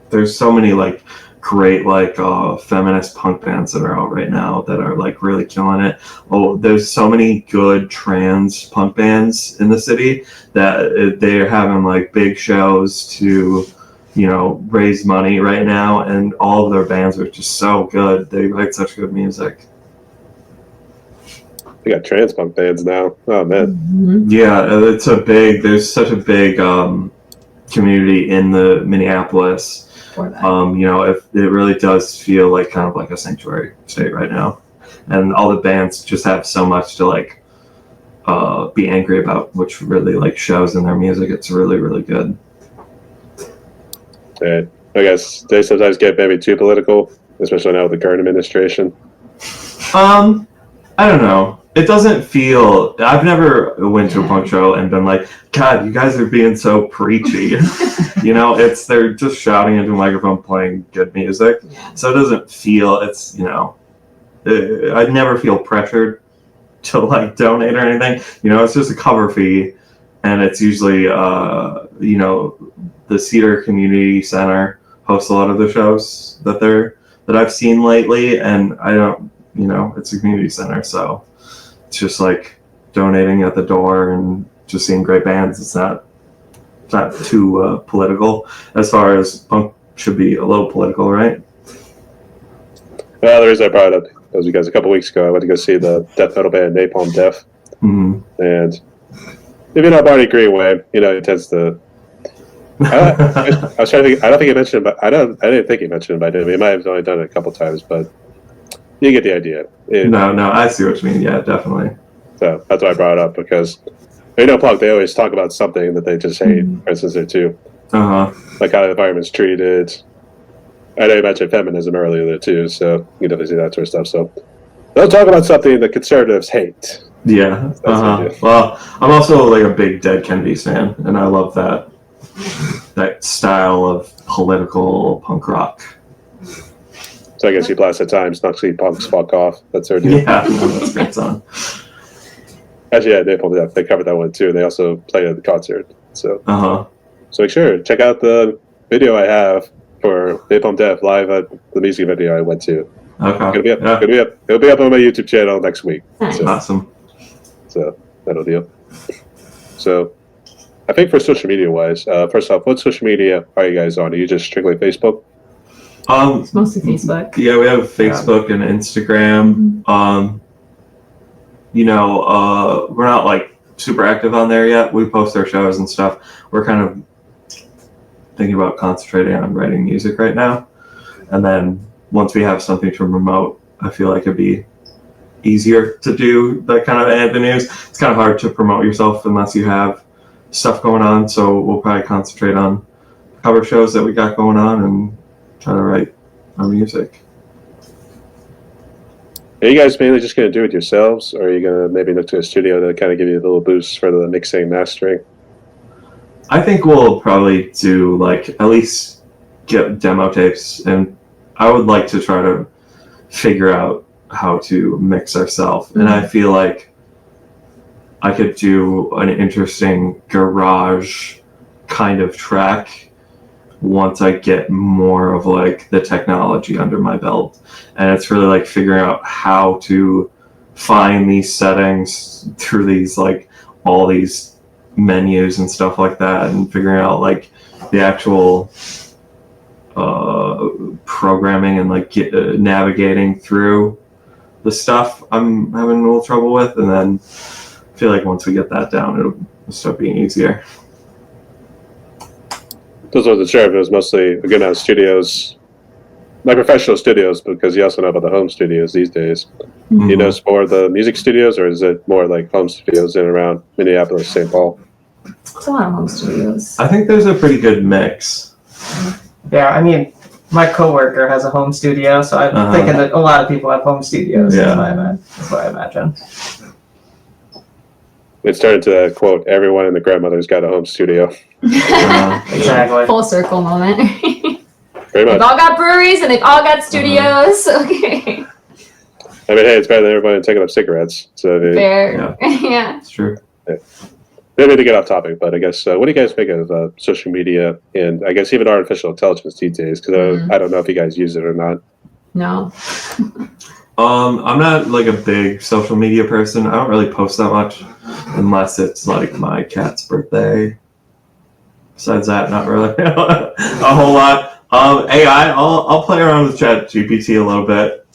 there's so many like great like feminist punk bands that are out right now that are like really killing it. Oh, there's so many good trans punk bands in the city that they're having like big shows to, you know, raise money right now, and all of their bands are just so good. They write such good music. We got trans punk bands now. Oh man. Mhm. Yeah, there's such a big community in the Minneapolis. For that. You know, if it really does feel like kind of like a sanctuary state right now, and all the bands just have so much to like be angry about, which really like shows in their music. It's really, really good. Yeah. I guess they sometimes get maybe too political, especially now with the current administration. I don't know. It doesn't feel. I've never went to a punk show and been like, God, you guys are being so preachy. You know, they're just shouting into a microphone, playing good music. So it doesn't feel. It's, you know, I never feel pressured to like donate or anything. You know, it's just a cover fee, and it's usually, you know, the Cedar Community Center hosts a lot of the shows that I've seen lately, and I don't. You know, it's a community center, so it's just like donating at the door and just seeing great bands. It's not too political. As far as punk should be a little political, right? Well, the reason I brought it up was because a couple weeks ago I went to go see the death metal band Napalm Death, Mm-hmm. and if you know Barney Greenway, you know he tends to. I was trying to think. I don't think he mentioned, but I didn't think he mentioned it, but I did. He might have only done it a couple times, but. You get the idea. No, I see what you mean. Yeah, definitely. So that's why I brought it up, because you know, punk, they always talk about something that they just hate. For instance, there too, like how the environment's treated. I know you mentioned feminism earlier there too, so you definitely see that sort of stuff. So they'll talk about something that conservatives hate. Yeah. That's it. Well, I'm also like a big Dead Kennedys fan, and I love that style of political punk rock. So I guess you blast at times, not see punks fuck off. That's their deal. Yeah, that's a great song. Actually, yeah, they covered that one too. They also played at the concert. So so make sure check out the video I have for Napalm Death live at the music video I went to. Okay. It'll be up. Yeah. It'll be up on my YouTube channel next week. Nice. So, Awesome. so that'll deal. So I think for social media wise, first off, what social media are you guys on? Are you just strictly Facebook? It's mostly Facebook. Yeah, we have Facebook and Instagram. You know, we're not like super active on there yet. We post our shows and stuff. We're kind of thinking about concentrating on writing music right now. And then once we have something to promote, I feel like it'd be easier to do that kind of avenues. It's kind of hard to promote yourself unless you have stuff going on. So we'll probably concentrate on cover shows that we got going on and try to write our music. Are you guys mainly just going to do it yourselves, or are you going to maybe look to a studio to kind of give you a little boost for the mixing, mastering? I think we'll probably do like at least get demo tapes, and I would like to try to figure out how to mix ourselves. And I feel like I could do an interesting garage kind of track once I get more of like the technology under my belt. And it's really like figuring out how to find these settings through these like all these menus and stuff like that, and figuring out like the actual programming and like navigating through the stuff I'm having a little trouble with. And then I feel like once we get that down, it'll start being easier. Those wasn't sure if it was mostly a good amount of studios, like professional studios, because you also know about the home studios these days. Mm-hmm. You know, it's more the music studios, or is it more like home studios in and around Minneapolis, St. Paul? It's a lot of home studios. I think there's a pretty good mix. Yeah, I mean, my coworker has a home studio, so I'm thinking that a lot of people have home studios. Yeah. That's what I imagine. It's turned into that quote, everyone and the grandmother's got a home studio. Exactly. Full circle moment. Very They've much. all got breweries and they've all got studios. Okay. I mean, hey, it's better than everybody taking up cigarettes. So, I mean, Fair. Yeah. It's true. maybe to get off topic, but I guess what do you guys make of social media and I guess even artificial intelligence these days? Because I don't know if you guys use it or not. No. I'm not like a big social media person. I don't really post that much unless it's like my cat's birthday. Besides that, not really a whole lot. AI, I'll play around with ChatGPT a little bit.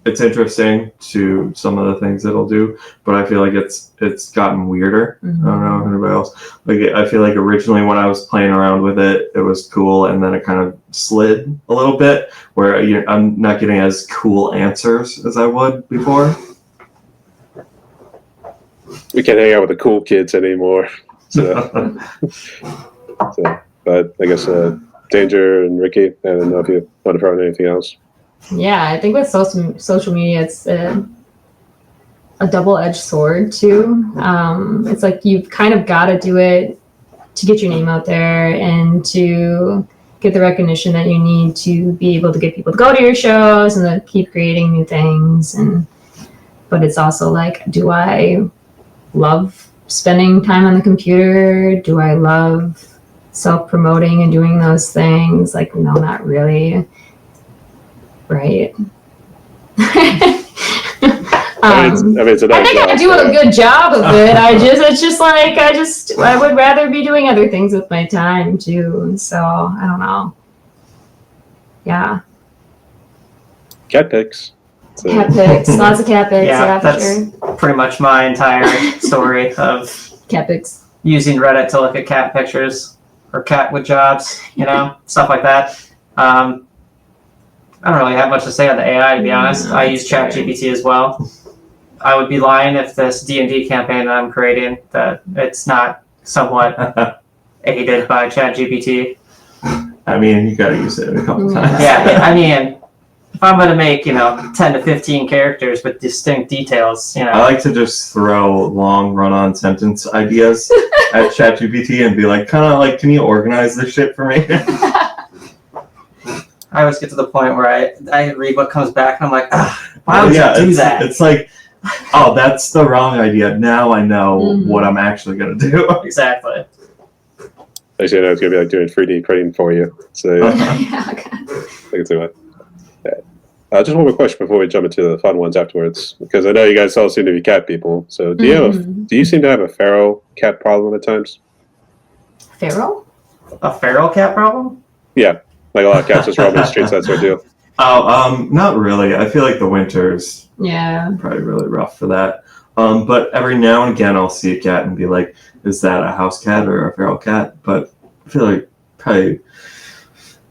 It's interesting to some of the things it'll do, but I feel like it's gotten weirder. Mm-hmm. I don't know if anybody else. Like I feel like originally when I was playing around with it, it was cool, and then it kind of slid a little bit, where I'm not getting as cool answers as I would before. We can't hang out with the cool kids anymore. So, but I guess Danger and Ricky, I don't know if you want to throw in anything else. Yeah, I think with social media, it's a double-edged sword too. It's like you've kind of got to do it to get your name out there and to get the recognition that you need to be able to get people to go to your shows and to keep creating new things. But it's also like, do I love spending time on the computer? Do I love self-promoting and doing those things? Like, no, not really. Right. I mean, it's a nice I think I job, do so. a good job of it. I would rather be doing other things with my time too. So I don't know. Yeah. Cat pics. So, Cat pics. Lots of cat pics. Yeah, Yeah, for that's sure. pretty much my entire story of Cat pics. using Reddit to look at cat pictures or cat with jobs, stuff like that. I don't really have much to say on the AI, to be honest. I use ChatGPT as well. I would be lying if this D&D campaign that I'm creating, that it's not somewhat aided by ChatGPT. I mean, you gotta use it a couple times. Yeah, I mean, if I'm going to make, 10 to 15 characters with distinct details, I like to just throw long run-on sentence ideas at ChatGPT and be like, kind of like, can you organize this shit for me? I always get to the point where I read what comes back and I'm like, why would you do that? It's like, oh, that's the wrong idea. Now I know what I'm actually going to do. Exactly. Actually, I know it's going to be like doing 3D printing for you. So, yeah. Yeah, okay. I can see that. Yeah. Just one more question before we jump into the fun ones afterwards, because I know you guys all seem to be cat people. So, do you seem to have a feral cat problem at times? Feral? A feral cat problem? Yeah, like a lot of cats just roaming the streets. That sort of deal. Oh, not really. I feel like the winter's Yeah. probably really rough for that. But every now and again, I'll see a cat and be like, is that a house cat or a feral cat? But I feel like probably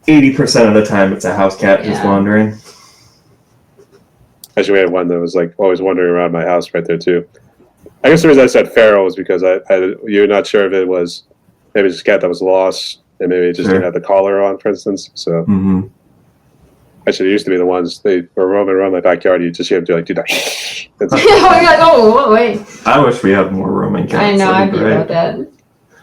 80% of the time it's a house cat just wandering. Actually, we had one that was like always wandering around my house right there too. I guess the reason I said feral was because you're not sure if it was maybe just a cat that was lost and maybe it just didn't have the collar on, for instance. So actually, it used to be the ones they were roaming around my backyard. You just hear them do that. That's You're like, oh, wait. I wish we had more roaming cats. I know, I'd That'd be great. about that.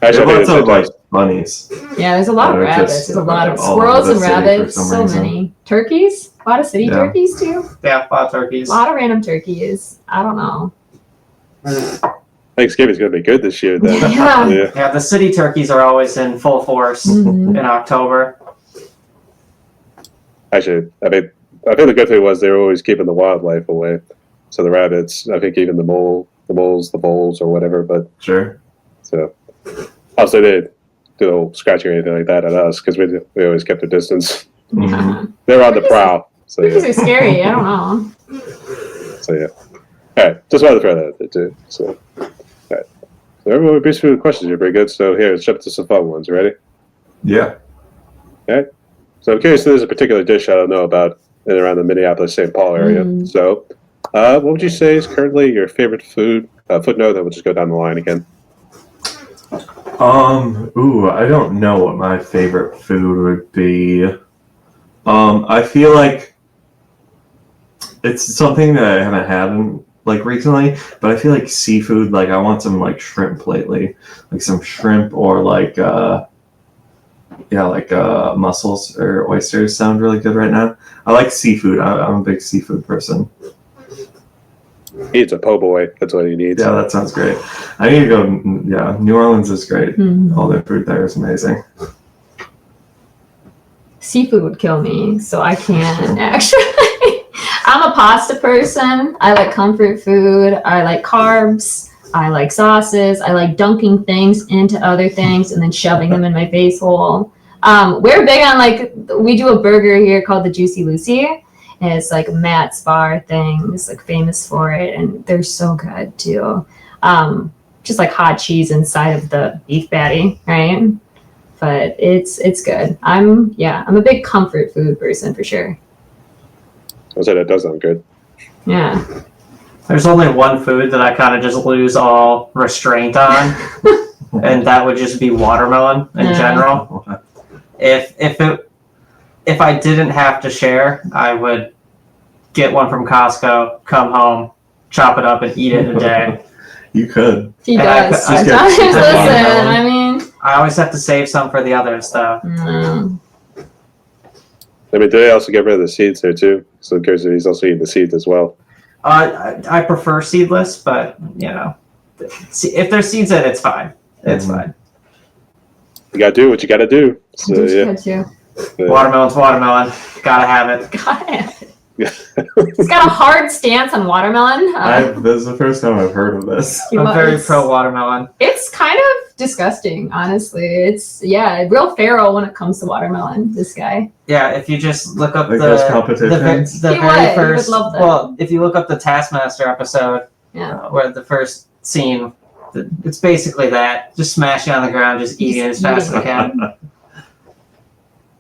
actually, There's lots of like bunnies. Yeah, there's a lot of That are rabbits. just There's a lot of all squirrels over and the city for rabbits. some So reason. many. Turkeys? A lot of city turkeys too. Yeah, a lot of turkeys. A lot of random turkeys. I don't know. Thanksgiving's going to be good this year. Then. Yeah. Yeah, the city turkeys are always in full force Mhm. in October. Actually, I think the good thing was they were always keeping the wildlife away. So the rabbits, I think even the moles, the voles, or whatever. But Sure. so also they didn't do no scratching or anything like that at us because we always kept a distance. Yeah. They were on the prowl. So Turkeys yeah. are scary. I don't know. So yeah. All right, just wanted to throw that out there too. So, all right. So everyone, based through the questions, you're pretty good. So here, let's jump to some fun ones. Ready? Yeah. Okay. So I'm curious if there's a particular dish I don't know about in and around the Minneapolis-St. Paul area. Mm. So, what would you say is currently your favorite food? Footnote, that we'll just go down the line again. I don't know what my favorite food would be. I feel like it's something that I haven't had in recently, but I feel like seafood, I want some shrimp lately. Like some shrimp or mussels or oysters sound really good right now. I like seafood. I'm a big seafood person. He eats a po' boy. That's what he needs. Yeah, that sounds great. I need to go. Yeah, New Orleans is great. Mhm. All their food there is amazing. Seafood would kill me, so I can't actually. I'm a pasta person. I like comfort food. I like carbs. I like sauces. I like dunking things into other things and then shoving them in my face hole. We're big on we do a burger here called the Juicy Lucy. And it's like Matt's bar thing. It's like famous for it, and they're so good too. Just like hot cheese inside of the beef patty, right? But it's good. I'm a big comfort food person for sure. I said that does sound good. Yeah. There's only one food that I kind of just lose all restraint on, and that would just be watermelon in general. If I didn't have to share, I would get one from Costco, come home, chop it up, and eat it in a day. You could. He And does. I Listen, watermelon. I mean, I always have to save some for the others, though. I mean, do they also get rid of the seeds there too? So because he's also eating the seeds as well. I prefer seedless, but if there's seeds in it, it's fine. It's fine. You gotta do what you gotta do. So There's yeah. good too. Watermelon's watermelon. Gotta have it. Got it. He's got a hard stance on watermelon. This is the first time I've heard of this. I'm very pro watermelon. It's kind of disgusting, honestly. It's real feral when it comes to watermelon. This guy. Yeah, if you just look up Like those competitions? the He very would first. love that. Well, if you look up the Taskmaster episode, where the first scene, it's basically that. Just smashing on the ground, just eating it as fast as I can.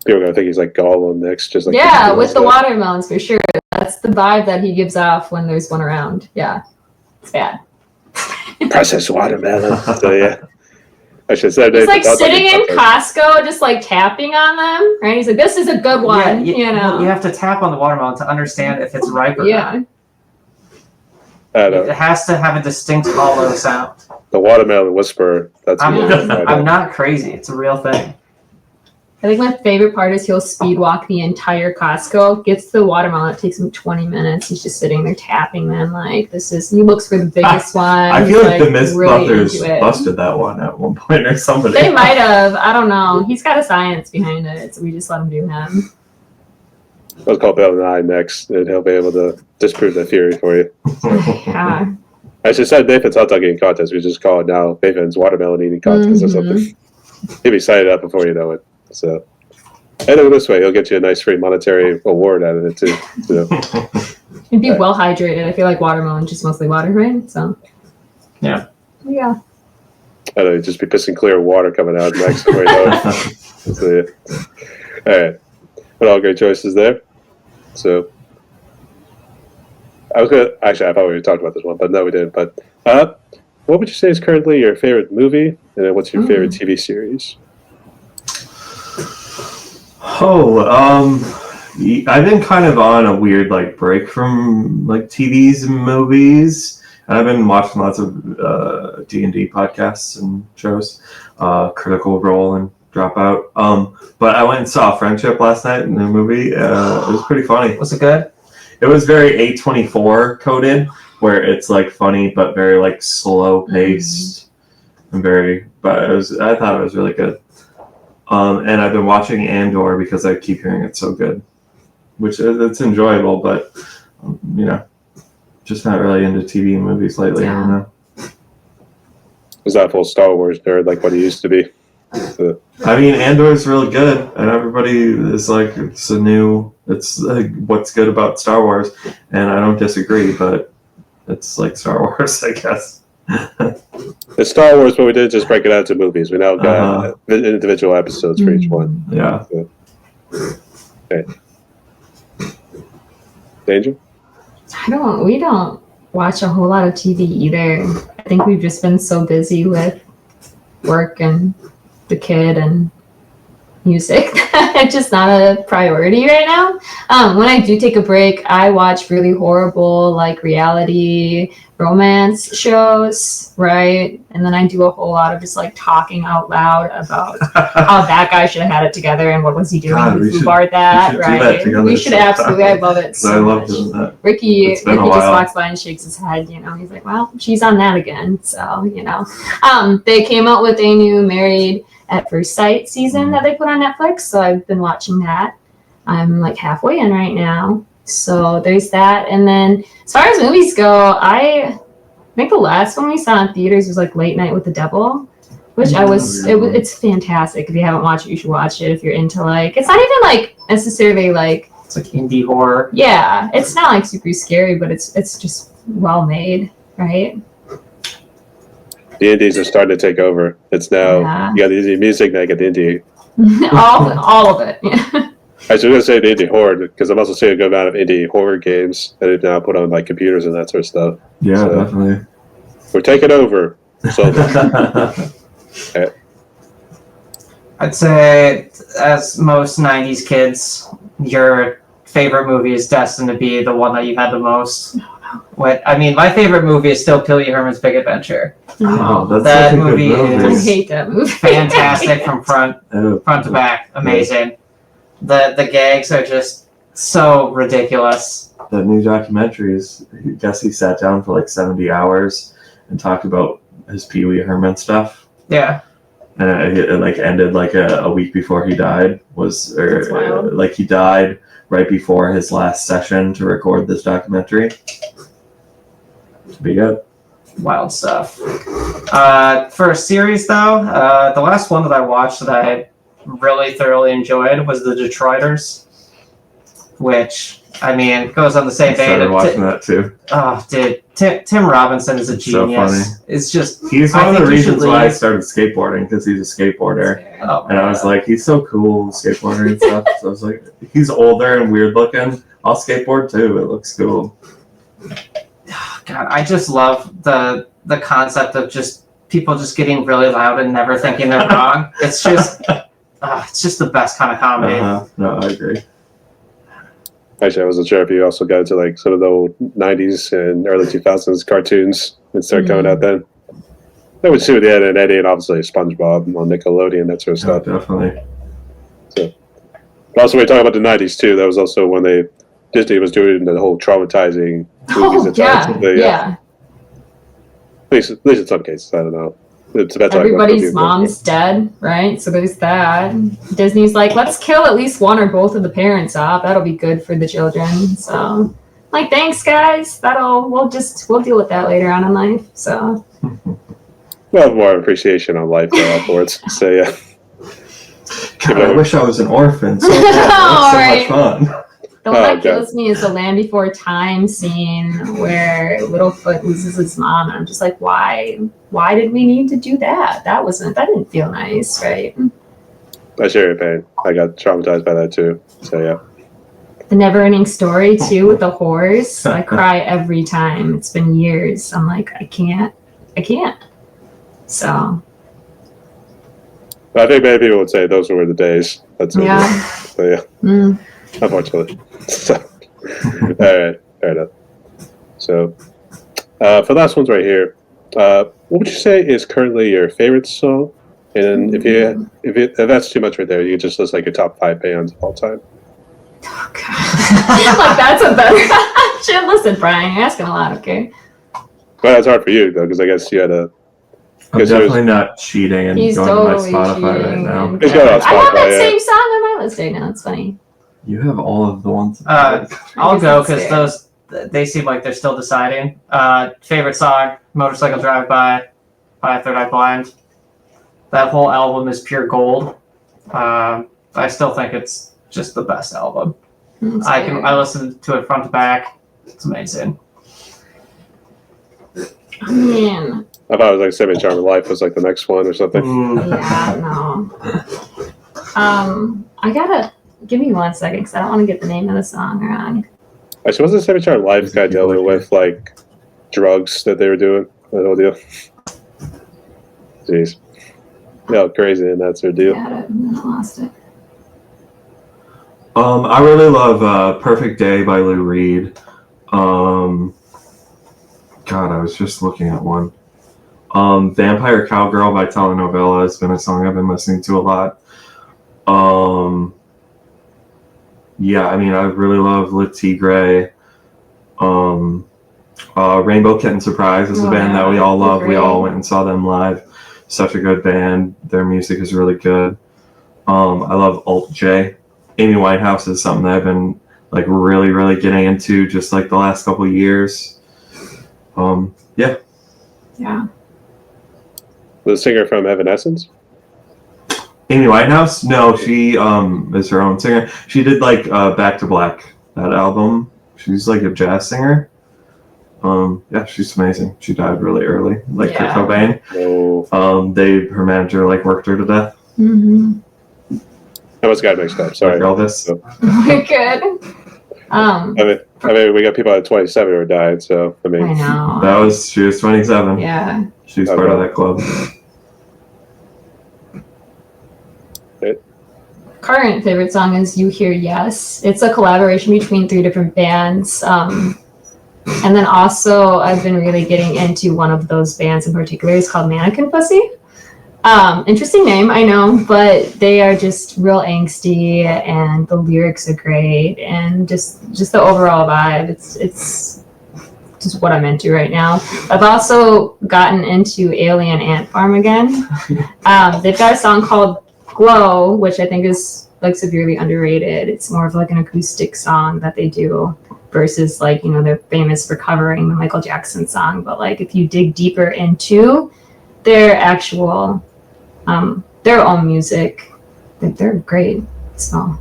People are gonna think he's like Gollum next, just like With the watermelons for sure. That's the vibe that he gives off when there's one around. Yeah, it's bad. processed watermelon. So yeah, I should say He's like sitting in Costco, just like tapping on them, right? He's like, "This is a good one," you have to tap on the watermelon to understand if it's ripe or not. I know. It has to have a distinct hollow sound. The watermelon whisperer. That's me. I'm not crazy. It's a real thing. I think my favorite part is he'll speed walk the entire Costco, gets to the watermelon, it takes him 20 minutes. He's just sitting there tapping them like he looks for the biggest one. I feel like the really Mythbusters busted that one at one point or somebody. They might have. I don't know. He's got a science behind it, so we just let him do him. Let's call Bill and I next, and he'll be able to disprove that theory for you. Yeah. I should say Nathan's hot dog eating contest. We just call it now Nathan's watermelon eating contest or something. He'll be signed up before you know it. So, and this way, he'll get you a nice free monetary award out of it too. So. He'd be well hydrated. I feel like watermelon just mostly water, right? So. Yeah. Yeah. I know, just be pissing clear water coming out next before you know it. So, yeah. All right. But all great choices there. So, I thought we talked about this one, but no, we didn't. But what would you say is currently your favorite movie, and then what's your favorite TV series? I've been kind of on a weird break from TVs and movies, and I've been watching lots of D&D podcasts and shows, Critical Role and Dropout. But I went and saw Friendship last night in the movie. It was pretty funny. Was it good? It was very A24 coded, where it's funny but very slow paced and I thought it was really good. And I've been watching Andor because I keep hearing it's so good, which it's enjoyable, but just not really into TV and movies lately. I don't know. Is that full Star Wars nerd like what he used to be? So. I mean, Andor is really good, and everybody is it's what's good about Star Wars, and I don't disagree, but it's like Star Wars, I guess. The Star Wars, what we did, just break it out into movies. We now got individual episodes for each one. Yeah. So. Okay. Danger? We don't watch a whole lot of TV either. I think we've just been so busy with work and the kid, and music. It's just not a priority right now. When I do take a break, I watch really horrible like reality romance shows, right? And then I do a whole lot of just like talking out loud about how that guy should have had it together and what was he doing God, to we should- foobarred that, we should do right? that together We should sometime. absolutely. I love it So I so love much. doing that. Ricky It's been a just while. walks by and shakes his head, he's like, well, she's on that again. So, they came out with a new Married at First Sight season that they put on Netflix. So I've been watching that. I'm like halfway in right now. So there's that. And then as far as movies go, I think the last one we saw in theaters was like Late Night with the Devil, which it's fantastic. If you haven't watched it, you should watch it if you're into like, it's not even like necessarily like, It's like indie horror. yeah, it's not like super scary, but it's just well made, right? The indies are starting to take over. It's now Yeah. you got the indie music, now you got the indie. all of it. Yeah. I was going to say the indie horror because I'm also seeing a good amount of indie horror games that they've now put on like computers and that sort of stuff. Yeah, So- definitely. We're taking over. So I'd say, as most 90s kids, your favorite movie is destined to be the one that you had the most. My favorite movie is still Pee Wee Herman's Big Adventure. Oh, that's That such a movie good I movie. is- hate that movie. Fantastic from front Oh, to back. Amazing. The gags are just so ridiculous. that new documentary is, I guess he sat down for like 70 hours and talked about his Pee Wee Herman stuff. Yeah. And it like ended like a week before he died. That's wild. Like he died right before his last session to record this documentary. Should be good. Wild stuff. For a series, though, the last one that I watched that I really thoroughly enjoyed was The Detroiters, which, goes on the I same vein. started watching that too. Oh, dude. Tim Robinson is a It's so genius. funny. It's just... He's I one of the think you should reasons why I leave. started skateboarding, because he's a skateboarder. Oh, And I was like, he's so cool, skateboarding and stuff. So I was like, he's older and weird looking. I'll skateboard too. It looks cool. God, I just love the concept of just people just getting really loud and never thinking they're wrong. It's just the best kind of comedy. No, I agree. actually, I wasn't sure if you also got into like some of the old '90s and early 2000s cartoons that started coming out then. That would suit Ed and Eddie, and obviously SpongeBob on Nickelodeon, that sort of Yeah, stuff. definitely. But also, we talk about the '90s too. That was also when Disney was doing the whole traumatizing movies. Oh, at times. yeah. At least in some cases, I don't know. It's about Everybody's mom's dead, right? So there's that. Disney's like, let's kill at least one or both of the parents off. That'll be good for the children. So, like, thanks, guys. We'll deal with that later on in life. So, We'll have more appreciation on life afterwards. So yeah. God, I wish I was an orphan. So bad. That's so much fun. the one that God. kills me is the Land Before Time scene where Littlefoot loses his mom. And I'm just like, why did we need to do that? That didn't feel nice, right? I share your pain. I got traumatized by that too. So yeah. The Never-Ending Story too with the horse. I cry every time. It's been years. I'm like, I can't. So I think many people would say those were the days. That's it. yeah. So yeah, Mm. unfortunately. So, all right, fair enough. So, for the last ones right here, what would you say is currently your favorite song? And if that's too much right there, you could just list like your top 5 bands of all time. Oh, God. Like that's a better option. Listen, Brian, you're asking a lot, okay? Well, that's hard for you though, because I guess you had a. I'm Because definitely not cheating and He's going totally to my Spotify right cheating. now. and- He's got it on I have that Spotify, yeah. same song on my list right now. It's funny. You have all of the ones. I'll guess go that's because fair. they seem like they're still deciding. Favorite song, Motorcycle Drive By Third Eye Blind. That whole album is pure gold. I still think it's just the best album. That's I fair. listen to it front to back. It's amazing. Man, I thought it was like Semi Charm of Life was like the next one or something. yeah, no. I gotta give me 1 second because I don't want to get the name of the song wrong. Actually, wasn't Semi Charm of Life kind of dealing with like drugs that they were doing? That whole deal. Jeez. No, crazy, and that's their deal. Got it. I lost it. I really love Perfect Day by Lou Reed. God, I was just looking at one. Vampire Cowgirl by Telenovela has been a song I've been listening to a lot. Yeah, I mean, I really love Le Tigre. Rainbow Kitten Surprise is a band that we all love. We all went and saw them live. Such a good band. Their music is really good. I love Alt J. Amy Winehouse is something that I've been like really, really getting into just like the last couple of years. Yeah. Yeah. The singer from Evanescence? Amy Winehouse? No, she is her own singer. She did like Back to Black, that album. She's like a jazz singer. Yeah, she's amazing. She died really early, like Kurt Cobain. Oh. Her manager like worked her to death. Mm-hmm. I almost got mixed up. Sorry. Like all this. Good. I mean, we got people at 27 who died, so I mean, I know. She was 27. Yeah. She's part of that club. Current favorite song is You Hear Yes. It's a collaboration between 3 different bands. And then also I've been really getting into one of those bands in particular. It's called Mannequin Pussy. Interesting name, I know, but they are just real angsty and the lyrics are great and just the overall vibe. It's just what I'm into right now. I've also gotten into Alien Ant Farm again. They've got a song called Glow, which I think is like severely underrated. It's more of like an acoustic song that they do versus like, you know, they're famous for covering the Michael Jackson song. But like if you dig deeper into their actual, their own music, they're great. So.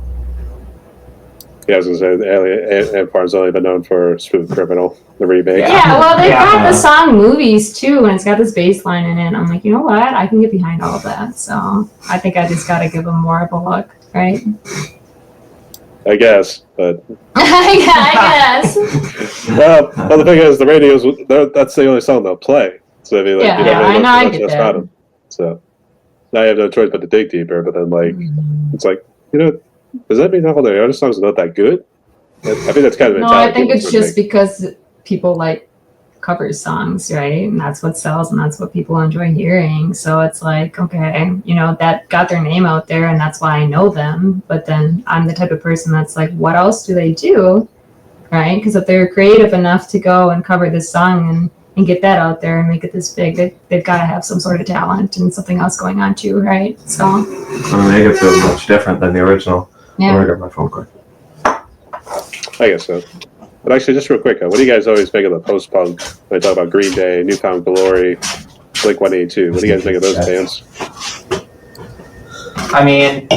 yeah, I was gonna say the Alien Ant Farm's only been known for Smooth Criminal, the remake. Yeah, well, they've got the song Movies too, and it's got this bass line in it. I'm like, you know what? I can get behind all of that. So I think I just got to give them more of a look, right? I guess, but I guess. well, the thing is, the radios, that's the only song they'll play. So I mean, like, Yeah, you don't really I know, know I much get else that. about them. So now you have no choice but to dig deeper. But then, like, it's like, you know, does that mean all their other songs are not that good? I think that's kind of No, I think it's just because people like cover songs, right? And that's what sells and that's what people enjoy hearing. So it's like, okay, you know, that got their name out there and that's why I know them. But then I'm the type of person that's like, what else do they do? Right? Because if they're creative enough to go and cover this song and get that out there and make it this big, they've got to have some sort of talent and something else going on too, right? So I make it feel much different than the original. yeah. I'm gonna grab my phone quick. I guess so. But actually, just real quick, what do you guys always think of the post-punk? When I talk about Green Day, Newfound Glory, Blink-182. What do you guys think of those bands? I mean,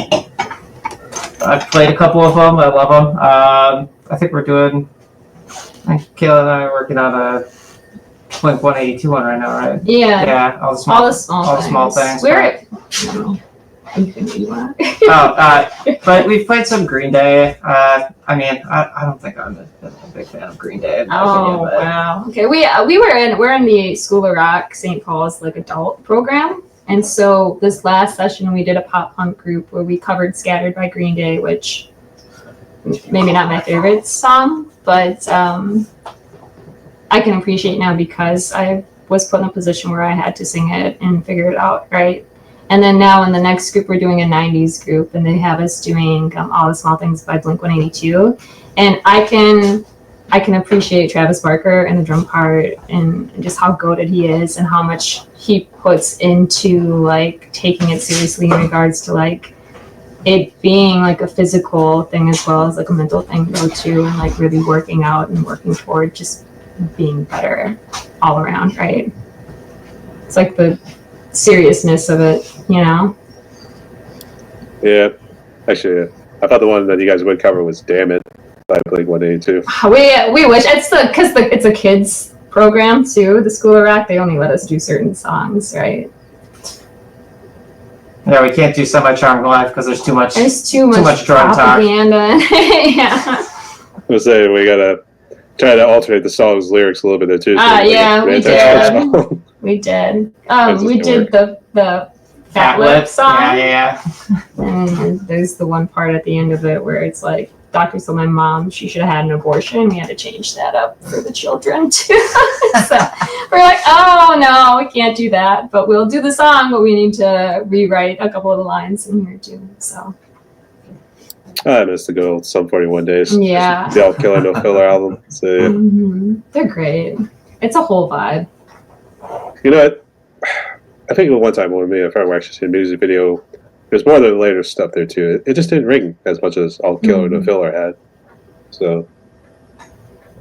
I've played a couple of them. I love them. I think Kayla and I are working on a Blink-182 one right now, right? Yeah. Yeah, all the small things. We're But we've played some Green Day. I mean, I don't think I'm a big fan of Green Day. In my opinion, but Wow. Okay, we're in the School of Rock St. Paul's like adult program, and so this last session we did a pop punk group where we covered "Scattered" by Green Day, which maybe not my favorite song, but I can appreciate now because I was put in a position where I had to sing it and figure it out, right? And then now in the next group, we're doing a 90s group, and they have us doing All the Small Things by Blink-182. And I can appreciate Travis Barker and the drum part and just how goated he is and how much he puts into like taking it seriously in regards to like it being like a physical thing as well as like a mental thing though too, and like really working out and working toward just being better all around, right? It's like the seriousness of it, you know? Yeah. Actually, I thought the one that you guys would cover was Damn It by Blink-182. We wish. Because it's a kids program too, the School of Rock. They only let us do certain songs, right? yeah, we can't do Semi-Charmed Life because there's too much. There's too much drug talk. propaganda. Yeah. I was saying, we gotta try to alternate the song's lyrics a little bit there too. Yeah, we did. anti-sports song. We did. That just We didn't did the Fat Lip song. Yeah. And there's the one part at the end of it where it's like, doctor told my mom she should have had an abortion. We had to change that up for the children too. So we're like, oh no, we can't do that. But we'll do the song, but we need to rewrite a couple of the lines in here too. So I miss the good old Sum 41 days. yeah. The All Killer No Filler album. So yeah. They're great. It's a whole vibe. You know what? I think one time when me and a friend were actually seeing a music video, there's more of the later stuff there too. It just didn't ring as much as All Killer No Filler had. So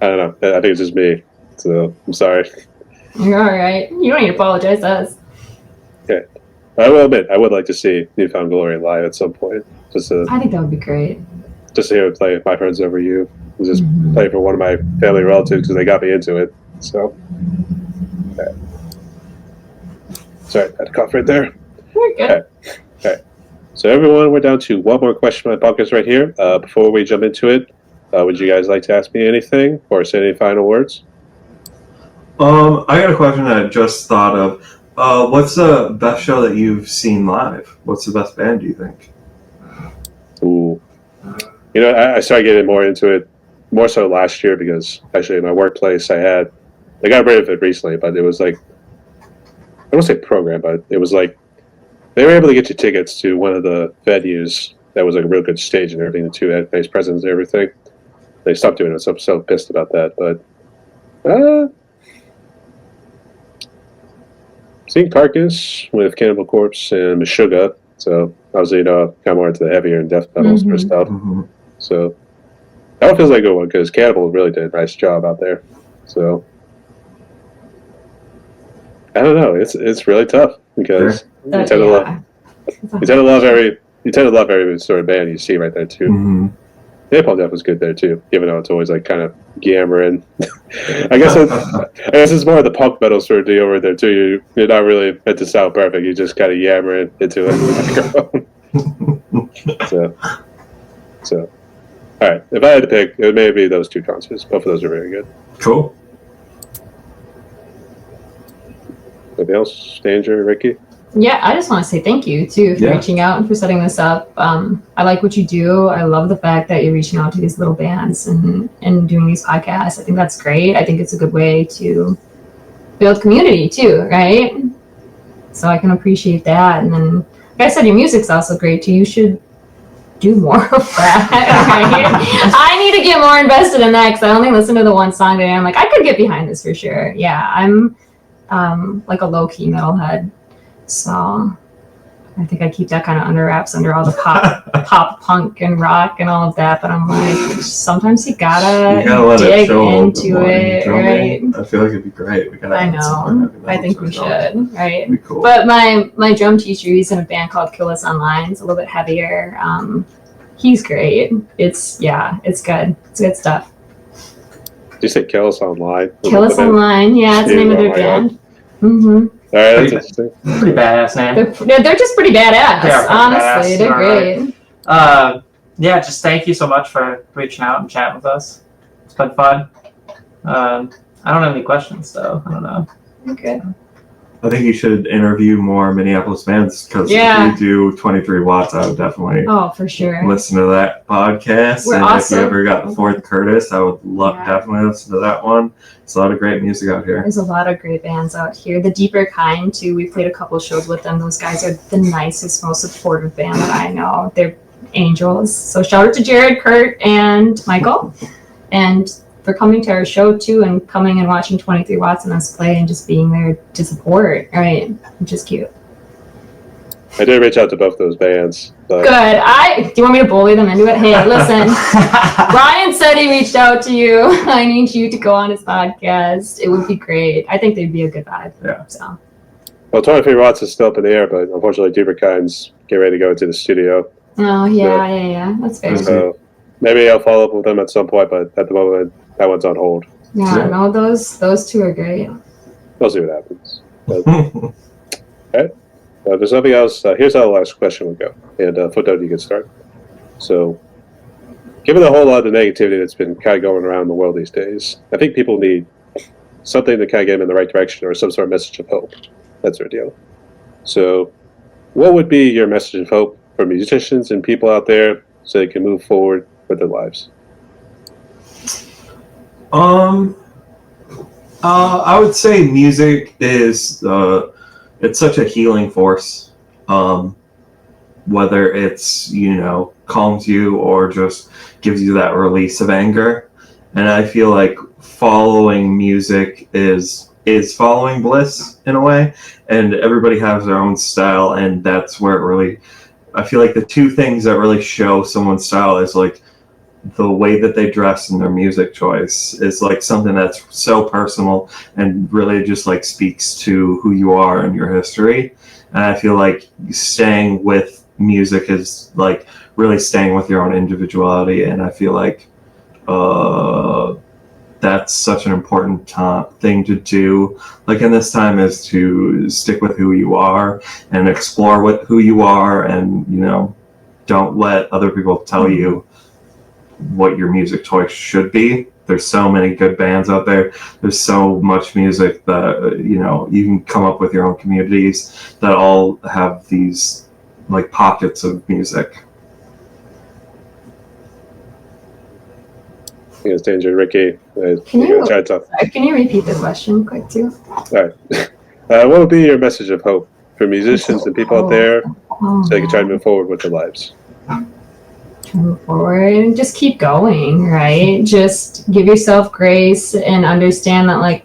I don't know. I think it's just me. So I'm sorry. You're all right. You don't need to apologize to us. Okay. I will admit, I would like to see Newfound Glory live at some point. Just to I think that would be great. hear it play My Friends Over You. Just play for one of my family relatives because they got me into it. So, okay. Sorry, I had to cough right there. We're good. Okay. So everyone, we're down to one more question on my podcast right here. Before we jump into it, would you guys like to ask me anything or say any final words? I got a question that I just thought of. What's the best show that you've seen live? What's the best band, do you think? Ooh. You know, I started getting more into it, more so last year because actually in my workplace they got rid of it recently, but it was like, I don't say program, but it was like, they were able to get you tickets to one of the venues that was like a real good stage and everything, the two had face presents and everything. They stopped doing it, so I'm so pissed about that. But seeing Carcass with Cannibal Corpse and Meshuggah, so obviously, kind of more into the heavier and death metal sort of stuff. So that one feels like a good one because Cannibal really did a nice job out there. So I don't know, it's really tough because you tend to love every sort of band you see right there too. Napalm Death was good there too, even though it's always like kind of yammering. I guess it's more of the punk metal sort of deal right there too. You're not really meant to sound perfect. You just kind of yammering into it. So, all right. If I had to pick, it would maybe be those two concerts. Both of those are very good. Cool. Anything else, Danger, Ricky? Yeah, I just want to say thank you too for reaching out and for setting this up. I like what you do. I love the fact that you're reaching out to these little bands and doing these podcasts. I think that's great. I think it's a good way to build community too, right? So I can appreciate that. And then, like I said, your music's also great too. You should do more of that. Right? I need to get more invested in that because I only listen to the one song that I'm like, I could get behind this for sure. Yeah, I'm like a low-key metalhead. So I think I keep that kind of under wraps under all the pop punk and rock and all of that. But I'm like, sometimes you gotta dig into it, right? I feel like it'd be great. I know. I think we should, right? It'd be cool. But my drum teacher, he's in a band called Kill Us Online. It's a little bit heavier. He's great. It's good. It's good stuff. Did you say Kill Us Online? Kill Us Online. Yeah, it's the name of their band. All right, that's interesting. Pretty badass name. They're just pretty badass. They're honestly, badass. They're great. Yeah, just thank you so much for reaching out and chatting with us. It's been fun. I don't have any questions, though. I don't know. Okay. I think you should interview more Minneapolis bands because if you do 23 Watts, I would definitely for sure listen to that podcast. If you ever got the Fourth Curtis, I would definitely listen to that one. It's a lot of great music out here. There's a lot of great bands out here. The Deeper Kind, too. We played a couple shows with them. Those guys are the nicest, most supportive band that I know. They're angels. So shout out to Jared, Kurt, and Michael. And for coming to our show too and coming and watching 23 Watts and us play and just being there to support, right? Which is cute. I did reach out to both those bands. But Good. Do you want me to bully them into it? Hey, listen. Brian said he reached out to you. I need you to go on his podcast. It would be great. I think they'd be a good vibe. Yeah. So. Well, 23 Watts is still up in the air, but unfortunately, Deeper Kind's getting ready to go into the studio. Oh, yeah. That's fair. So maybe I'll follow up with them at some point, but at the moment, that one's on hold. Yeah, no, those two are great. We'll see what happens. But, okay. If there's nothing else, here's how the last question would go. And Footnote, you can start. So, given the whole lot of negativity that's been kind of going around the world these days, I think people need something to kind of get them in the right direction or some sort of message of hope. That's their deal. So, what would be your message of hope for musicians and people out there so they can move forward with their lives? I would say music is it's such a healing force. Whether it's, calms you or just gives you that release of anger. And I feel like following music is following bliss in a way, and everybody has their own style, and that's where it really, I feel like the two things that really show someone's style is like the way that they dress and their music choice is like something that's so personal and really just like speaks to who you are and your history. And I feel like staying with music is like really staying with your own individuality, and I feel like that's such an important thing to do, like in this time, is to stick with who you are and explore who you are, and don't let other people tell you what your music choice should be. There's so many good bands out there. There's so much music that you can come up with your own communities that all have these like pockets of music. Yes, Danger, Ricky. Can you try to talk. Can you repeat the question quick too? All right. What would be your message of hope for musicians and people out there so they can try to move forward with their lives? Move forward and just keep going, right? Just give yourself grace and understand that like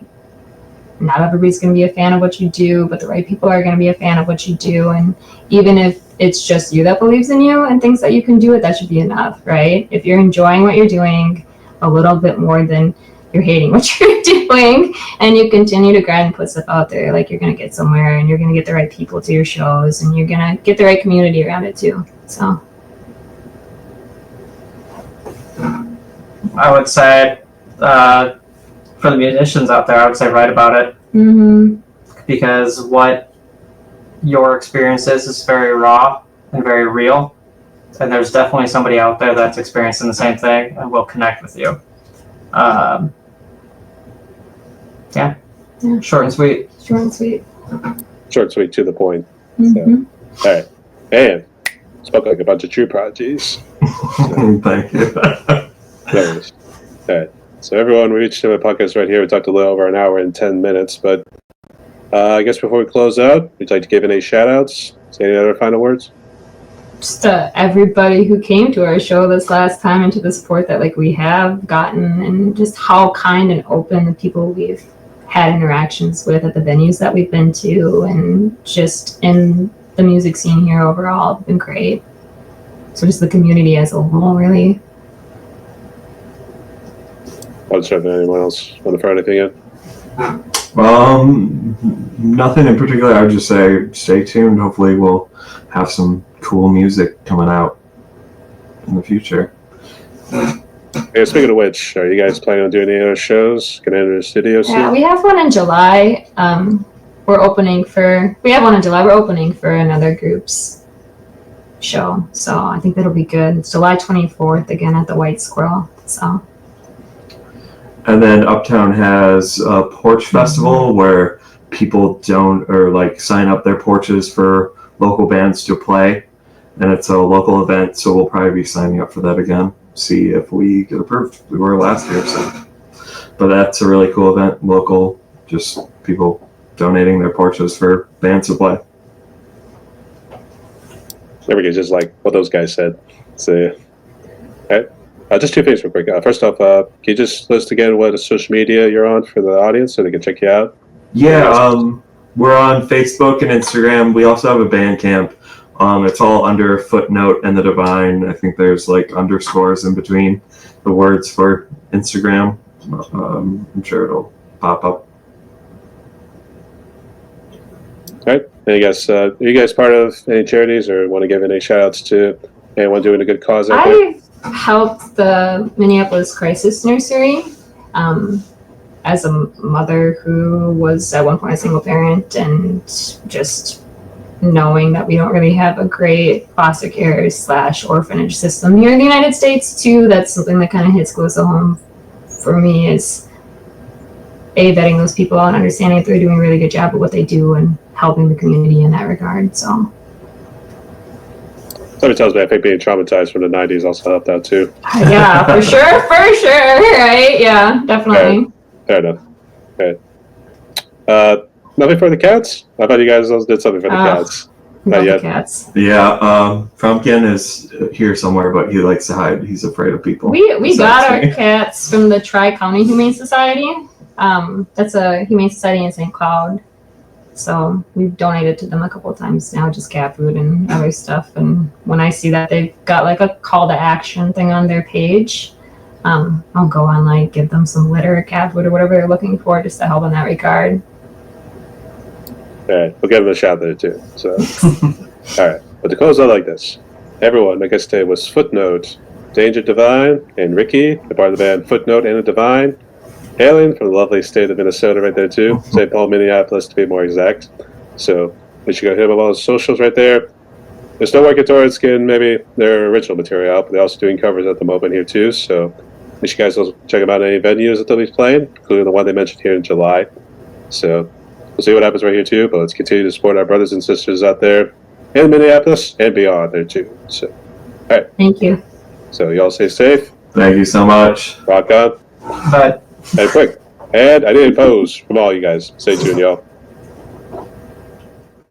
not everybody's going to be a fan of what you do, but the right people are going to be a fan of what you do. And even if it's just you that believes in you and thinks that you can do it, that should be enough, right? If you're enjoying what you're doing a little bit more than you're hating what you're doing, and you continue to grind and put stuff out there, like you're going to get somewhere, and you're going to get the right people to your shows, and you're going to get the right community around it too. So I would say, for the musicians out there, I would say write about it. mm-hmm. Because what your experience is very raw and very real. And there's definitely somebody out there that's experiencing the same thing and will connect with you. Yeah. Short and sweet. Short and sweet. Short, sweet, to the point. Mm-hmm. So, all right. And spoke like a bunch of true prodigies. Thank you. All right. So everyone, we reached the podcast right here. We talked a little over an hour and 10 minutes, but I guess before we close out, we'd like to give any shout-outs. Say any other final words? Just everybody who came to our show this last time, and to the support that like we have gotten, and just how kind and open the people we've had interactions with at the venues that we've been to, and just in the music scene here overall have been great. So just the community as a whole, really. I'll just have anyone else want to throw anything in? Nothing in particular. I would just say stay tuned. Hopefully we'll have some cool music coming out in the future. Yeah, speaking of which, are you guys planning on doing any other shows? Can I enter the studio soon? Yeah, we have one in July. We're opening for another group's show. So I think that'll be good. It's July 24th again at the White Squirrel. So. And then Uptown has a porch festival where people sign up their porches for local bands to play. And it's a local event, so we'll probably be signing up for that again. See if we get approved. We were last year, so. But that's a really cool event, local, just people donating their porches for bands to play. Everybody's just like what those guys said. So, okay. Just two things real quick. First off, can you just list again what social media you're on for the audience so they can check you out? Yeah, we're on Facebook and Instagram. We also have a Bandcamp. It's all under Footnote and the Divine. I think there's like underscores in between the words for Instagram. I'm sure it'll pop up. All right. And are you guys part of any charities or want to give any shout outs to anyone doing a good cause out there? I've helped the Minneapolis Crisis Nursery as a mother who was at one point a single parent, and just knowing that we don't really have a great foster care / orphanage system here in the United States too. That's something that kind of hits close to home for me, is vetting those people out and understanding if they're doing a really good job of what they do and helping the community in that regard. So somebody tells me I think being traumatized from the '90s also helped out too. Yeah, for sure, right? Yeah, definitely. Fair enough. Okay. Nothing for the cats? I thought you guys also did something for the cats. Love Not the yet. cats. Yeah, Frumpkin is here somewhere, but he likes to hide. He's afraid of people. We got our Besides me. cats from the Tri-County Humane Society. That's a humane society in St. Cloud. So we've donated to them a couple of times now, just cat food and other stuff. And when I see that they've got like a call to action thing on their page, I'll go on, like, give them some litter, cat food, or whatever they're looking for, just to help in that regard. All right, we'll give them a shout there too. So, all right, but to close out like this, everyone, my guest today was Footnote, Danger Divine, and Ricky, the part of the band Footnote and the Divine, hailing from the lovely state of Minnesota right there too, St. Paul, Minneapolis to be more exact. So we should go hit them on all the socials right there. They're still working towards getting maybe their original material out, but they're also doing covers at the moment here too. So make sure you guys also check them out at any venues that they'll be playing, including the one they mentioned here in July. So we'll see what happens right here too, but let's continue to support our brothers and sisters out there in Minneapolis and beyond there too. So, all right. Thank you. So y'all stay safe. Thank you so much. Rock on. But And quick. And I need a pose from all you guys. Stay tuned, y'all.